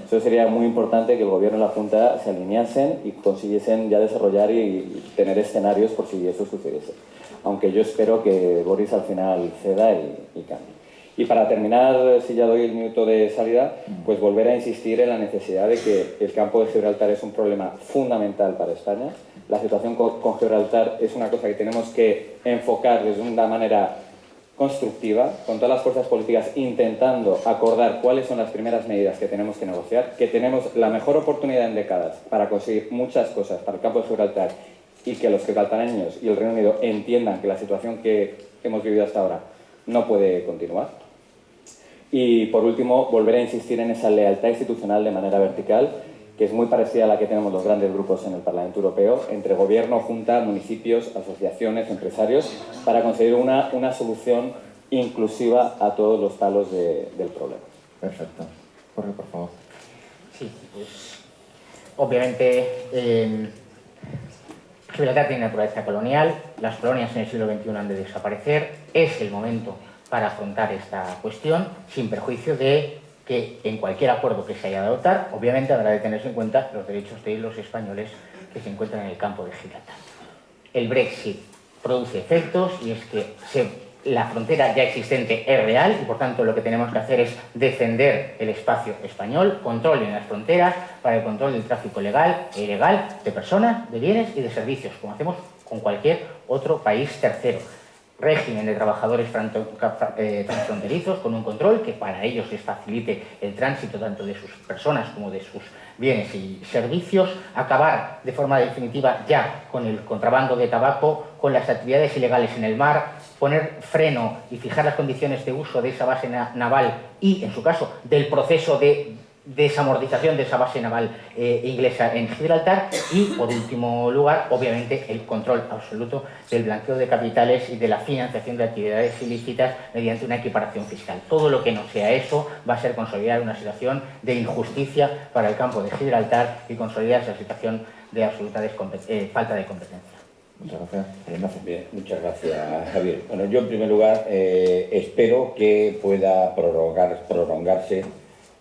Eso sería muy importante, que el Gobierno y la Junta se alineasen y consiguiesen ya desarrollar y tener escenarios por si eso sucediese. Aunque yo espero que Boris al final ceda y cambie. Y para terminar, si ya doy el minuto de salida, pues volver a insistir en la necesidad de que el campo de Gibraltar es un problema fundamental para España. La situación con Gibraltar es una cosa que tenemos que enfocar desde una manera constructiva, con todas las fuerzas políticas intentando acordar cuáles son las primeras medidas que tenemos que negociar, que tenemos la mejor oportunidad en décadas para conseguir muchas cosas para el campo de Gibraltar y que los gibraltareños y el Reino Unido entiendan que la situación que hemos vivido hasta ahora no puede continuar. Y por último, volver a insistir en esa lealtad institucional de manera vertical, que es muy parecida a la que tenemos los grandes grupos en el Parlamento Europeo, entre gobierno, junta, municipios, asociaciones, empresarios, para conseguir una solución inclusiva a todos los palos del problema. Perfecto. Jorge, por favor. Sí, pues obviamente Gibraltar tiene naturaleza colonial, las colonias en el siglo XXI han de desaparecer, es el momento para afrontar esta cuestión, sin perjuicio de que en cualquier acuerdo que se haya de adoptar, obviamente habrá de tenerse en cuenta los derechos de los españoles que se encuentran en el campo de Gibraltar. El Brexit produce efectos y es que la frontera ya existente es real y por tanto lo que tenemos que hacer es defender el espacio español, control en las fronteras para el control del tráfico legal e ilegal de personas, de bienes y de servicios, como hacemos con cualquier otro país tercero. Régimen de trabajadores transfronterizos con un control que para ellos les facilite el tránsito tanto de sus personas como de sus bienes y servicios, acabar de forma definitiva ya con el contrabando de tabaco, con las actividades ilegales en el mar, poner freno y fijar las condiciones de uso de esa base naval y, en su caso, del proceso de desamortización de esa base naval inglesa en Gibraltar y, por último lugar, obviamente, el control absoluto del blanqueo de capitales y de la financiación de actividades ilícitas mediante una equiparación fiscal. Todo lo que no sea eso va a ser consolidar una situación de injusticia para el campo de Gibraltar y consolidar esa situación de absoluta falta de competencia. Muchas gracias. Ignacio. Bien, muchas gracias, Javier. Bueno, yo en primer lugar espero que pueda prolongarse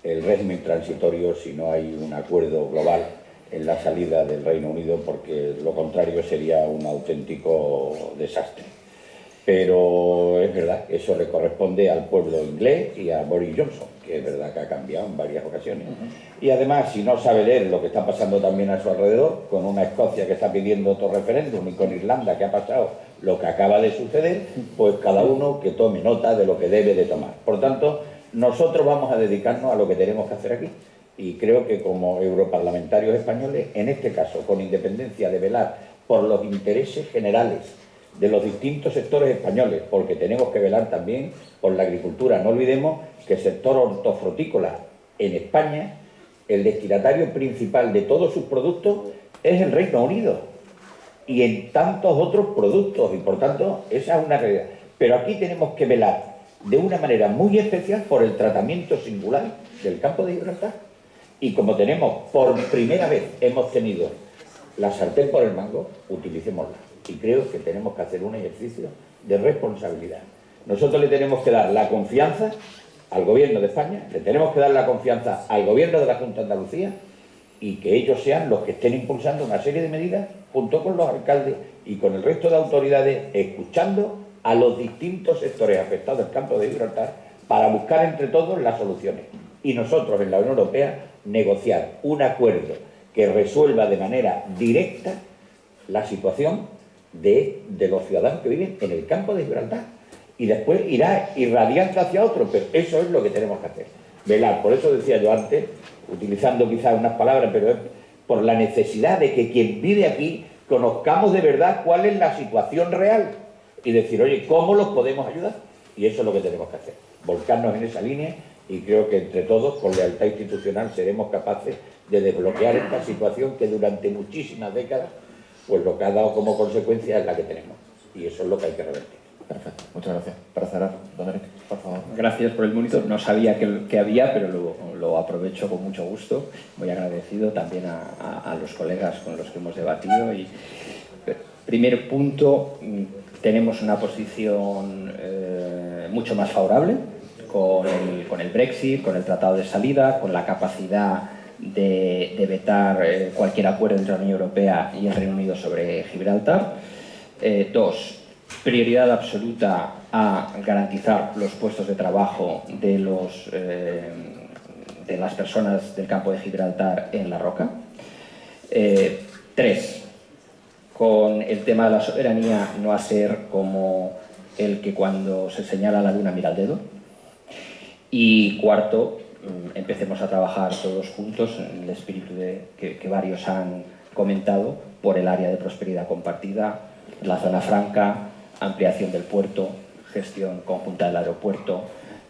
el régimen transitorio si no hay un acuerdo global en la salida del Reino Unido, porque lo contrario sería un auténtico desastre. Pero es verdad, eso le corresponde al pueblo inglés y a Boris Johnson, que es verdad que ha cambiado en varias ocasiones. Y además, si no sabe leer lo que está pasando también a su alrededor, con una Escocia que está pidiendo otro referéndum y con Irlanda que ha pasado lo que acaba de suceder, pues cada uno que tome nota de lo que debe de tomar. Por tanto, nosotros vamos a dedicarnos a lo que tenemos que hacer aquí. Y creo que como europarlamentarios españoles, en este caso, con independencia de velar por los intereses generales de los distintos sectores españoles, porque tenemos que velar también por la agricultura. No olvidemos que el sector hortofrutícola en España, el destinatario principal de todos sus productos es el Reino Unido y en tantos otros productos, y por tanto esa es una realidad. Pero aquí tenemos que velar de una manera muy especial por el tratamiento singular del campo de Gibraltar. Y como tenemos, por primera vez hemos tenido la sartén por el mango, utilicémosla. Y creo que tenemos que hacer un ejercicio de responsabilidad. Nosotros le tenemos que dar la confianza al Gobierno de España, le tenemos que dar la confianza al Gobierno de la Junta de Andalucía y que ellos sean los que estén impulsando una serie de medidas junto con los alcaldes y con el resto de autoridades, escuchando a los distintos sectores afectados del campo de Gibraltar para buscar entre todos las soluciones. Y nosotros en la Unión Europea negociar un acuerdo que resuelva de manera directa la situación de los ciudadanos que viven en el campo de Gibraltar. Y después irá irradiando hacia otro, pero eso es lo que tenemos que hacer. Velar, por eso decía yo antes, utilizando quizás unas palabras, pero es por la necesidad de que quien vive aquí conozcamos de verdad cuál es la situación real y decir, oye, ¿cómo los podemos ayudar? Y eso es lo que tenemos que hacer, volcarnos en esa línea, y creo que entre todos, con lealtad institucional, seremos capaces de desbloquear esta situación que durante muchísimas décadas, pues lo que ha dado como consecuencia es la que tenemos, y eso es lo que hay que revertir. Perfecto, muchas gracias. Para cerrar, don Eric, por favor. Gracias por el monitor. No sabía que había, pero lo aprovecho con mucho gusto. Muy agradecido también a los colegas con los que hemos debatido. Y primer punto, tenemos una posición mucho más favorable con el Brexit, con el tratado de salida, con la capacidad de vetar cualquier acuerdo entre la Unión Europea y el Reino Unido sobre Gibraltar. Dos, prioridad absoluta a garantizar los puestos de trabajo de las personas del campo de Gibraltar en La Roca. Tres, con el tema de la soberanía no a ser como el que cuando se señala la luna mira el dedo. Y cuarto, empecemos a trabajar todos juntos en el espíritu que varios han comentado por el área de prosperidad compartida, la zona franca, ampliación del puerto, gestión conjunta del aeropuerto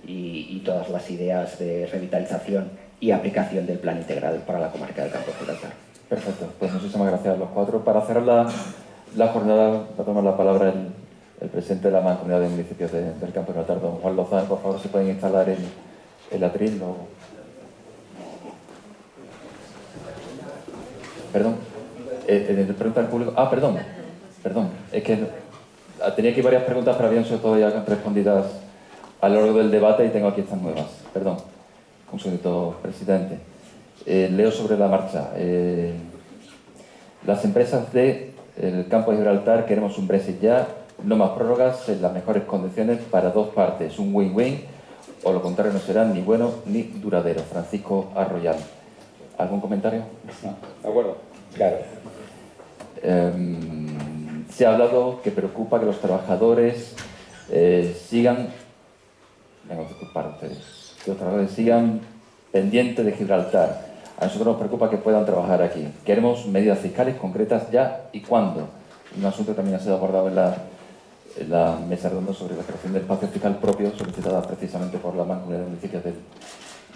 y todas las ideas de revitalización y aplicación del plan integral para la comarca del Campo de Gibraltar. Perfecto, pues muchísimas gracias a los cuatro. Para cerrar la jornada va a tomar la palabra el presidente de la Mancomunidad de Municipios del Campo de Gibraltar, don Juan Lozano. Por favor, si pueden instalar el atril o... Perdón, pregunta al público... Ah, perdón, es que tenía aquí varias preguntas, pero habían sido todas ya respondidas a lo largo del debate y tengo aquí estas nuevas. Perdón, un segundito, presidente. Leo sobre la marcha. Las empresas del Campo de Gibraltar queremos un Brexit ya, no más prórrogas, en las mejores condiciones para dos partes, un win-win, o lo contrario no será ni bueno ni duradero. Francisco Arroyal. ¿Algún comentario? No, de acuerdo. Claro. Se ha hablado que preocupa que los trabajadores sigan pendientes de Gibraltar. A nosotros nos preocupa que puedan trabajar aquí. Queremos medidas fiscales concretas ya y cuándo. Un asunto que también ha sido abordado en la mesa redonda sobre la creación del espacio fiscal propio, solicitada precisamente por la Mancomunidad de Municipios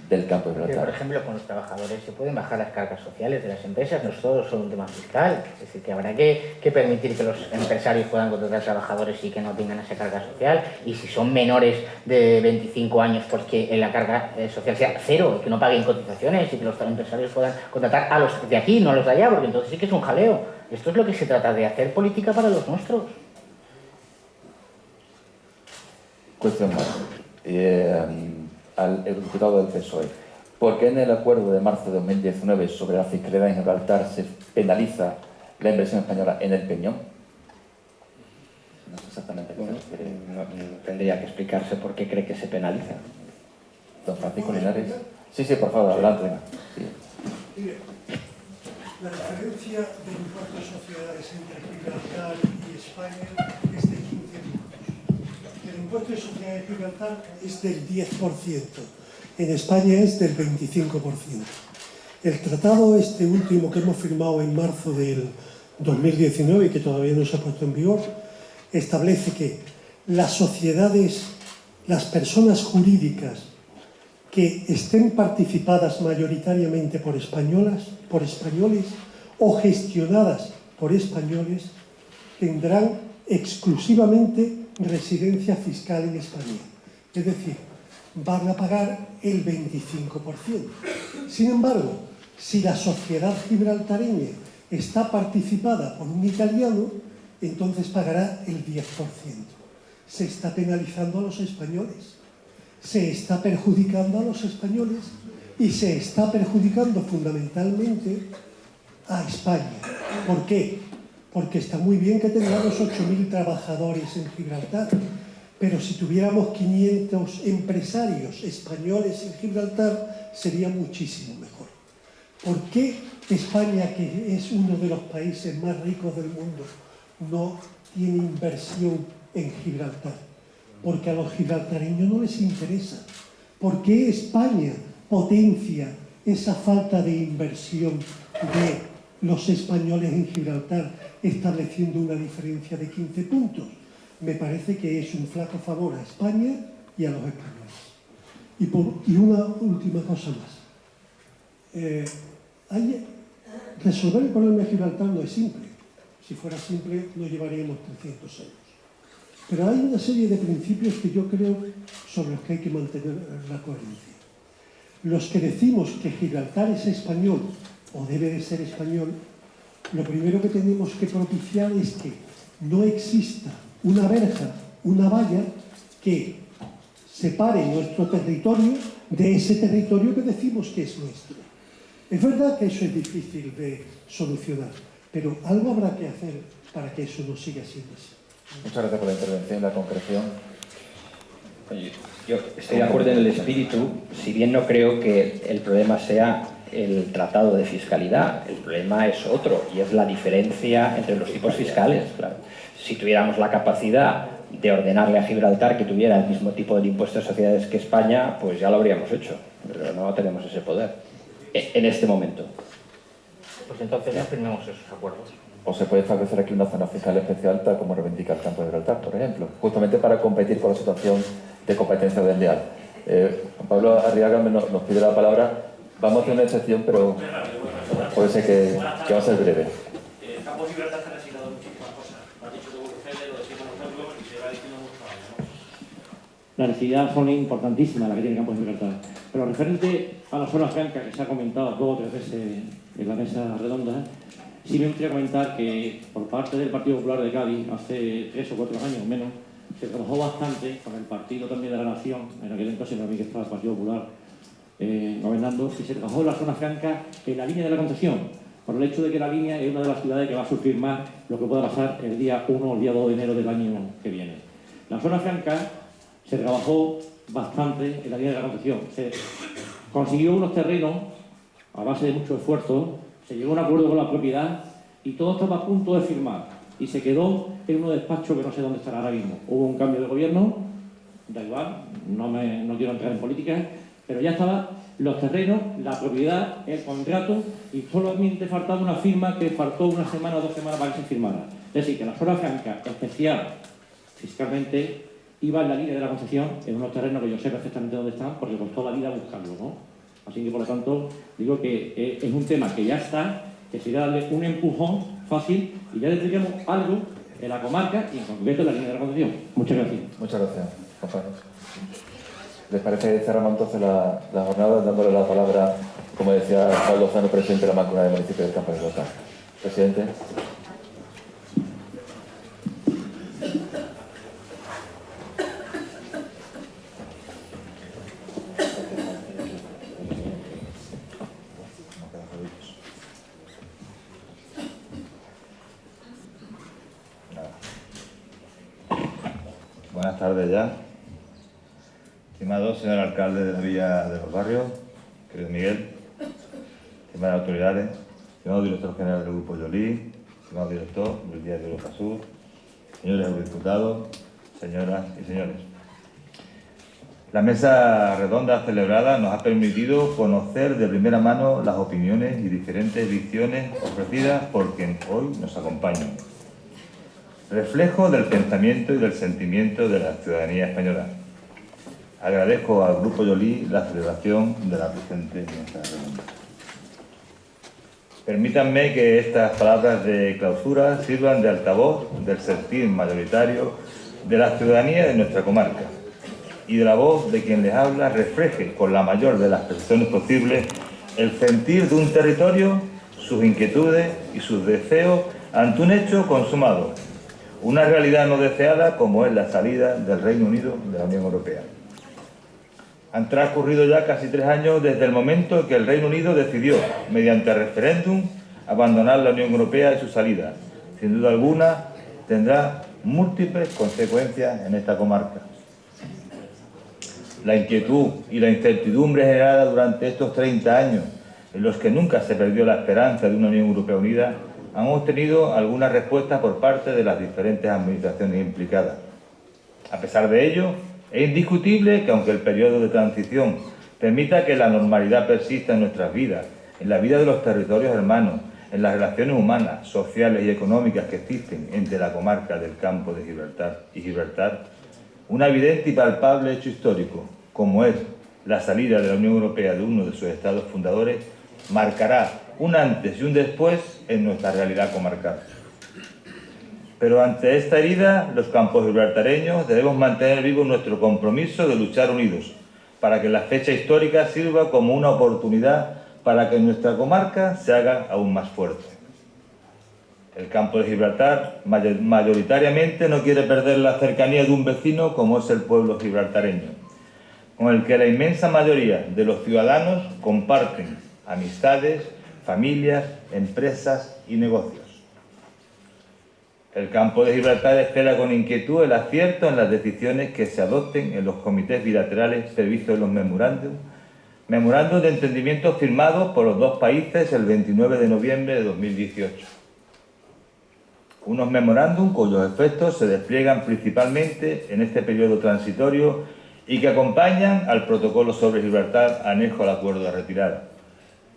del Campo de Gibraltar. Pero, por ejemplo, con los trabajadores se pueden bajar las cargas sociales de las empresas, no es todo solo un tema fiscal. Es decir, que habrá que permitir que los empresarios puedan contratar trabajadores y que no tengan esa carga social. Y si son menores de 25 años, pues que la carga social sea cero, que no paguen cotizaciones y que los empresarios puedan contratar a los de aquí, no a los de allá, porque entonces sí que es un jaleo. Esto es lo que se trata de hacer política para los nuestros. Cuestión más. Al diputado del PSOE. ¿Por qué en el acuerdo de marzo de 2019 sobre la fiscalidad en Gibraltar se penaliza la inversión española en el Peñón? No sé exactamente qué se refiere. Tendría que explicarse por qué cree que se penaliza. Don Francisco Linares. Sí, por favor, adelante. Sí. Mire, la diferencia del impuesto de sociedades entre Gibraltar y España es de 15 puntos. El impuesto de sociedades de Gibraltar es del 10%, en España es del 25%. El tratado este último que hemos firmado en marzo del 2019 y que todavía no se ha puesto en vigor, establece que las sociedades, las personas jurídicas que estén participadas mayoritariamente por españoles o gestionadas por españoles tendrán exclusivamente residencia fiscal en España. Es decir, van a pagar el 25%. Sin embargo, si la sociedad gibraltareña está participada por un italiano, entonces pagará el 10%. Se está penalizando a los españoles. se está perjudicando a los españoles y se está perjudicando fundamentalmente a España. ¿Por qué? Porque está muy bien que tengamos 8.000 trabajadores en Gibraltar, pero si tuviéramos 500 empresarios españoles en Gibraltar sería muchísimo mejor. ¿Por qué España, que es uno de los países más ricos del mundo, no tiene inversión en Gibraltar? Porque a los gibraltareños no les interesa. ¿Por qué España potencia esa falta de inversión de los españoles en Gibraltar, estableciendo una diferencia de 15 puntos? Me parece que es un flaco favor a España y a los españoles. Y una última cosa más. Resolver el problema de Gibraltar no es simple. Si fuera simple, no llevaríamos 300 años. Pero hay una serie de principios que yo creo sobre los que hay que mantener la coherencia. Los que decimos que Gibraltar es español, o debe de ser español, lo primero que tenemos que propiciar es que no exista una verja, una valla que separe nuestro territorio de ese territorio que decimos que es nuestro. Es verdad que eso es difícil de solucionar, pero algo habrá que hacer para que eso no siga siendo así. Muchas gracias por la intervención y la concreción. Yo estoy de acuerdo en el espíritu, si bien no creo que el problema sea el tratado de fiscalidad, el problema es otro, y es la diferencia entre los tipos fiscales. Claro. Si tuviéramos la capacidad de ordenarle a Gibraltar que tuviera el mismo tipo de impuesto de sociedades que España, pues ya lo habríamos hecho, pero no tenemos ese poder en este momento. Pues entonces ya firmemos esos acuerdos. O se puede establecer aquí una zona fiscal especial, tal como reivindica el campo de Gibraltar, por ejemplo, justamente para competir con la situación de competencia desleal. Juan Pablo Arriaga nos pide la palabra. Vamos a hacer una excepción, pero puede ser que va a ser breve. El campo de Gibraltar ha asignado muchísimas cosas. Lo has dicho de Bruselas, lo decimos nosotros y se va diciendo mucho más, ¿no? Las necesidades son importantísimas las que tiene el campo de Gibraltar. Pero referente a la zona franca que se ha comentado 2 o 3 veces en la mesa redonda, sí me gustaría comentar que por parte del Partido Popular de Cádiz, hace 3 o 4 años menos, se trabajó bastante con el Partido también de la Nación, en aquel entonces para mí que estaba el Partido Popular gobernando, y se trabajó en la zona franca en la línea de la concesión, por el hecho de que la línea es una de las ciudades que va a sufrir más lo que pueda pasar el día 1 o el día 2 de enero del año que viene. La zona franca se trabajó bastante en la línea de la concesión. Se consiguió unos terrenos a base de mucho esfuerzo, se llegó a un acuerdo con la propiedad y todo estaba a punto de firmar. Y se quedó en un despacho que no sé dónde estará ahora mismo. Hubo un cambio de gobierno, da igual, no quiero entrar en política, pero ya estaban los terrenos, la propiedad, el contrato, y solamente faltaba una firma que faltó 1 semana o 2 semanas para que se firmara. Es decir, que la zona franca especial fiscalmente iba en la línea de la concesión en unos terrenos que yo sé perfectamente dónde están porque costó la vida buscarlo, ¿no? Así que, por lo tanto, digo que es un tema que ya está, que sería darle un empujón fácil y ya le tendríamos algo en la comarca y en concreto en la línea de la concesión. Muchas gracias. Muchas gracias, compañeros. ¿Les parece que cerramos entonces la jornada dándole la palabra, como decía Pablo Lozano, presidente de la Mancomunidad del Municipio del Campo de Gibraltar? Presidente. Buenas tardes ya. Estimado señor alcalde de la Villa de los Barrios, querido Miguel, estimadas autoridades, estimado director general del Grupo Yolí, estimado director del Diario de Europa Sur, señores eurodiputados, señoras y señores. La mesa redonda celebrada nos ha permitido conocer de primera mano las opiniones y diferentes visiones ofrecidas por quien hoy nos acompaña. Reflejo del pensamiento y del sentimiento de la ciudadanía española. Agradezco al Grupo Yolí la celebración de la presente mesa redonda. Permítanme que estas palabras de clausura sirvan de altavoz del sentir mayoritario de la ciudadanía de nuestra comarca y de la voz de quien les habla refleje con la mayor de las precisiones posibles el sentir de un territorio, sus inquietudes y sus deseos ante un hecho consumado, una realidad no deseada como es la salida del Reino Unido de la Unión Europea. Han transcurrido ya casi 3 años desde el momento en que el Reino Unido decidió, mediante referéndum, abandonar la Unión Europea y su salida. Sin duda alguna, tendrá múltiples consecuencias en esta comarca. La inquietud y la incertidumbre generada durante estos 30 años, en los que nunca se perdió la esperanza de una Unión Europea unida, han obtenido algunas respuestas por parte de las diferentes administraciones implicadas. A pesar de ello, es indiscutible que aunque el periodo de transición permita que la normalidad persista en nuestras vidas, en la vida de los territorios hermanos, en las relaciones humanas, sociales y económicas que existen entre la comarca del Campo de Gibraltar y Gibraltar, un evidente y palpable hecho histórico, como es la salida de la Unión Europea de uno de sus estados fundadores, marcará un antes y un después en nuestra realidad comarcal. Pero ante esta herida, los campos gibraltareños debemos mantener vivo nuestro compromiso de luchar unidos, para que la fecha histórica sirva como una oportunidad para que nuestra comarca se haga aún más fuerte. El Campo de Gibraltar mayoritariamente no quiere perder la cercanía de un vecino como es el pueblo gibraltareño, con el que la inmensa mayoría de los ciudadanos comparten amistades, familias, empresas y negocios. El Campo de Gibraltar espera con inquietud el acierto en las decisiones que se adopten en los comités bilaterales previstos en los memorándum de entendimiento firmados por los dos países el 29 de noviembre de 2018. Unos memorándum cuyos efectos se despliegan principalmente en este periodo transitorio y que acompañan al protocolo sobre Gibraltar anejo al acuerdo de retirada.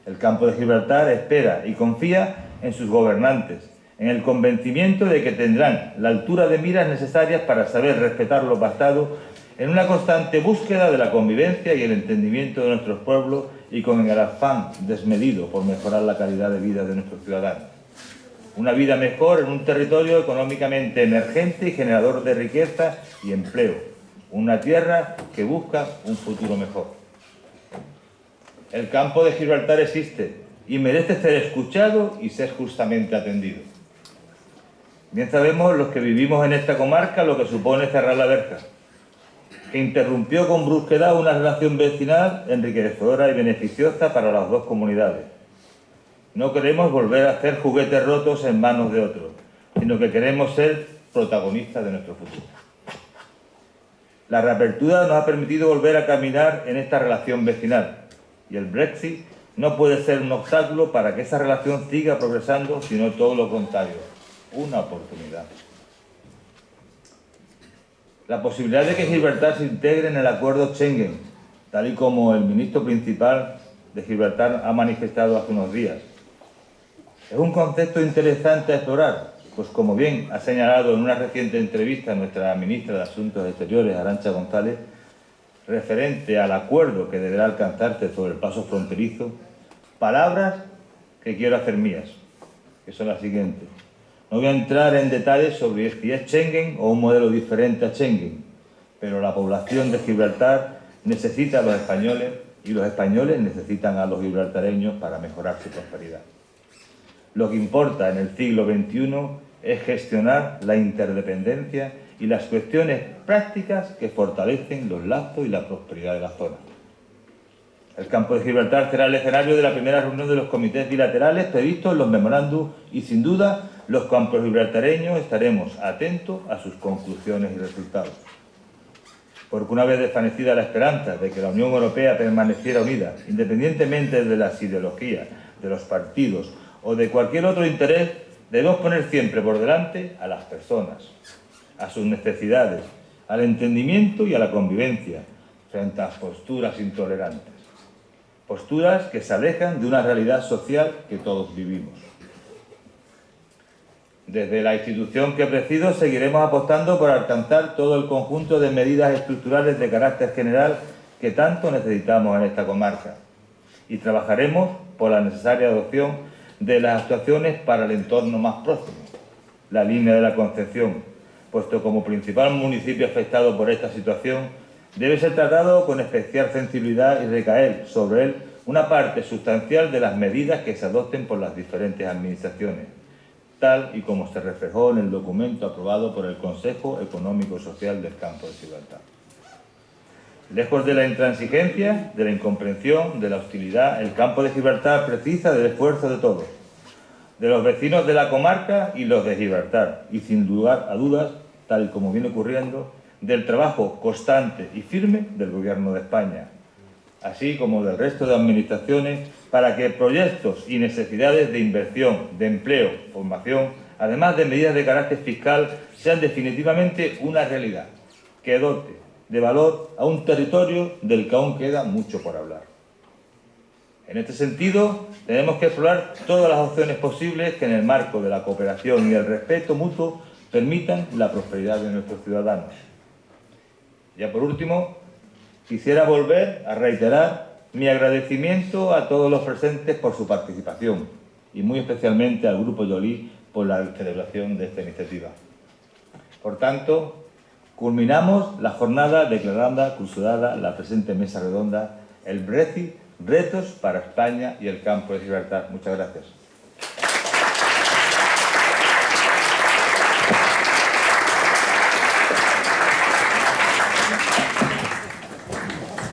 El Campo de Gibraltar espera y confía en sus gobernantes, en el convencimiento de que tendrán la altura de miras necesarias para saber respetar lo pactado en una constante búsqueda de la convivencia y el entendimiento de nuestros pueblos y con el afán desmedido por mejorar la calidad de vida de nuestros ciudadanos. Una vida mejor en un territorio económicamente emergente y generador de riqueza y empleo. Una tierra que busca un futuro mejor. El Campo de Gibraltar existe y merece ser escuchado y ser justamente atendido. Bien sabemos los que vivimos en esta comarca lo que supone cerrar la verja, que interrumpió con brusquedad una relación vecinal enriquecedora y beneficiosa para las dos comunidades. No queremos volver a hacer juguetes rotos en manos de otros, sino que queremos ser protagonistas de nuestro futuro. La reapertura nos ha permitido volver a caminar en esta relación vecinal y el Brexit no puede ser un obstáculo para que esa relación siga progresando, sino todo lo contrario, una oportunidad. La posibilidad de que Gibraltar se integre en el acuerdo Schengen, tal y como el ministro principal de Gibraltar ha manifestado hace unos días, es un concepto interesante a explorar, pues como bien ha señalado en una reciente entrevista nuestra ministra de Asuntos Exteriores, Arantxa González, referente al acuerdo que deberá alcanzarse sobre el paso fronterizo, palabras que quiero hacer mías, que son las siguientes. No voy a entrar en detalles sobre si es Schengen o un modelo diferente a Schengen, pero la población de Gibraltar necesita a los españoles y los españoles necesitan a los gibraltareños para mejorar su prosperidad. Lo que importa en el siglo XXI es gestionar la interdependencia y las cuestiones prácticas que fortalecen los lazos y la prosperidad de la zona. El Campo de Gibraltar será el escenario de la primera reunión de los comités bilaterales previstos en los memorándum y, sin duda, los campos gibraltareños estaremos atentos a sus conclusiones y resultados. Porque una vez desvanecida la esperanza de que la Unión Europea permaneciera unida, independientemente de las ideologías, de los partidos o de cualquier otro interés, debemos poner siempre por delante a las personas, a sus necesidades, al entendimiento y a la convivencia, frente a posturas intolerantes. Posturas que se alejan de una realidad social que todos vivimos. Desde la institución que presido seguiremos apostando por alcanzar todo el conjunto de medidas estructurales de carácter general que tanto necesitamos en esta comarca y trabajaremos por la necesaria adopción de las actuaciones para el entorno más próximo, la línea de la Concepción, puesto como principal municipio afectado por esta situación, debe ser tratado con especial sensibilidad y recaer sobre él una parte sustancial de las medidas que se adopten por las diferentes administraciones, tal y como se reflejó en el documento aprobado por el Consejo Económico y Social del Campo de Gibraltar. Lejos de la intransigencia, de la incomprensión, de la hostilidad, el campo de Gibraltar precisa del esfuerzo de todos, de los vecinos de la comarca y los de Gibraltar, y sin lugar a dudas, tal y como viene ocurriendo, del trabajo constante y firme del Gobierno de España, así como del resto de administraciones, para que proyectos y necesidades de inversión, de empleo, formación, además de medidas de carácter fiscal, sean definitivamente una realidad, que dote de valor a un territorio del que aún queda mucho por hablar. En este sentido, tenemos que explorar todas las opciones posibles que en el marco de la cooperación y el respeto mutuo permitan la prosperidad de nuestros ciudadanos. Ya por último, quisiera volver a reiterar mi agradecimiento a todos los presentes por su participación y muy especialmente al Grupo Joly por la celebración de esta iniciativa. Por tanto, culminamos la jornada declarando clausurada la presente mesa redonda, el Brexit, retos para España y el campo de Gibraltar. Muchas gracias.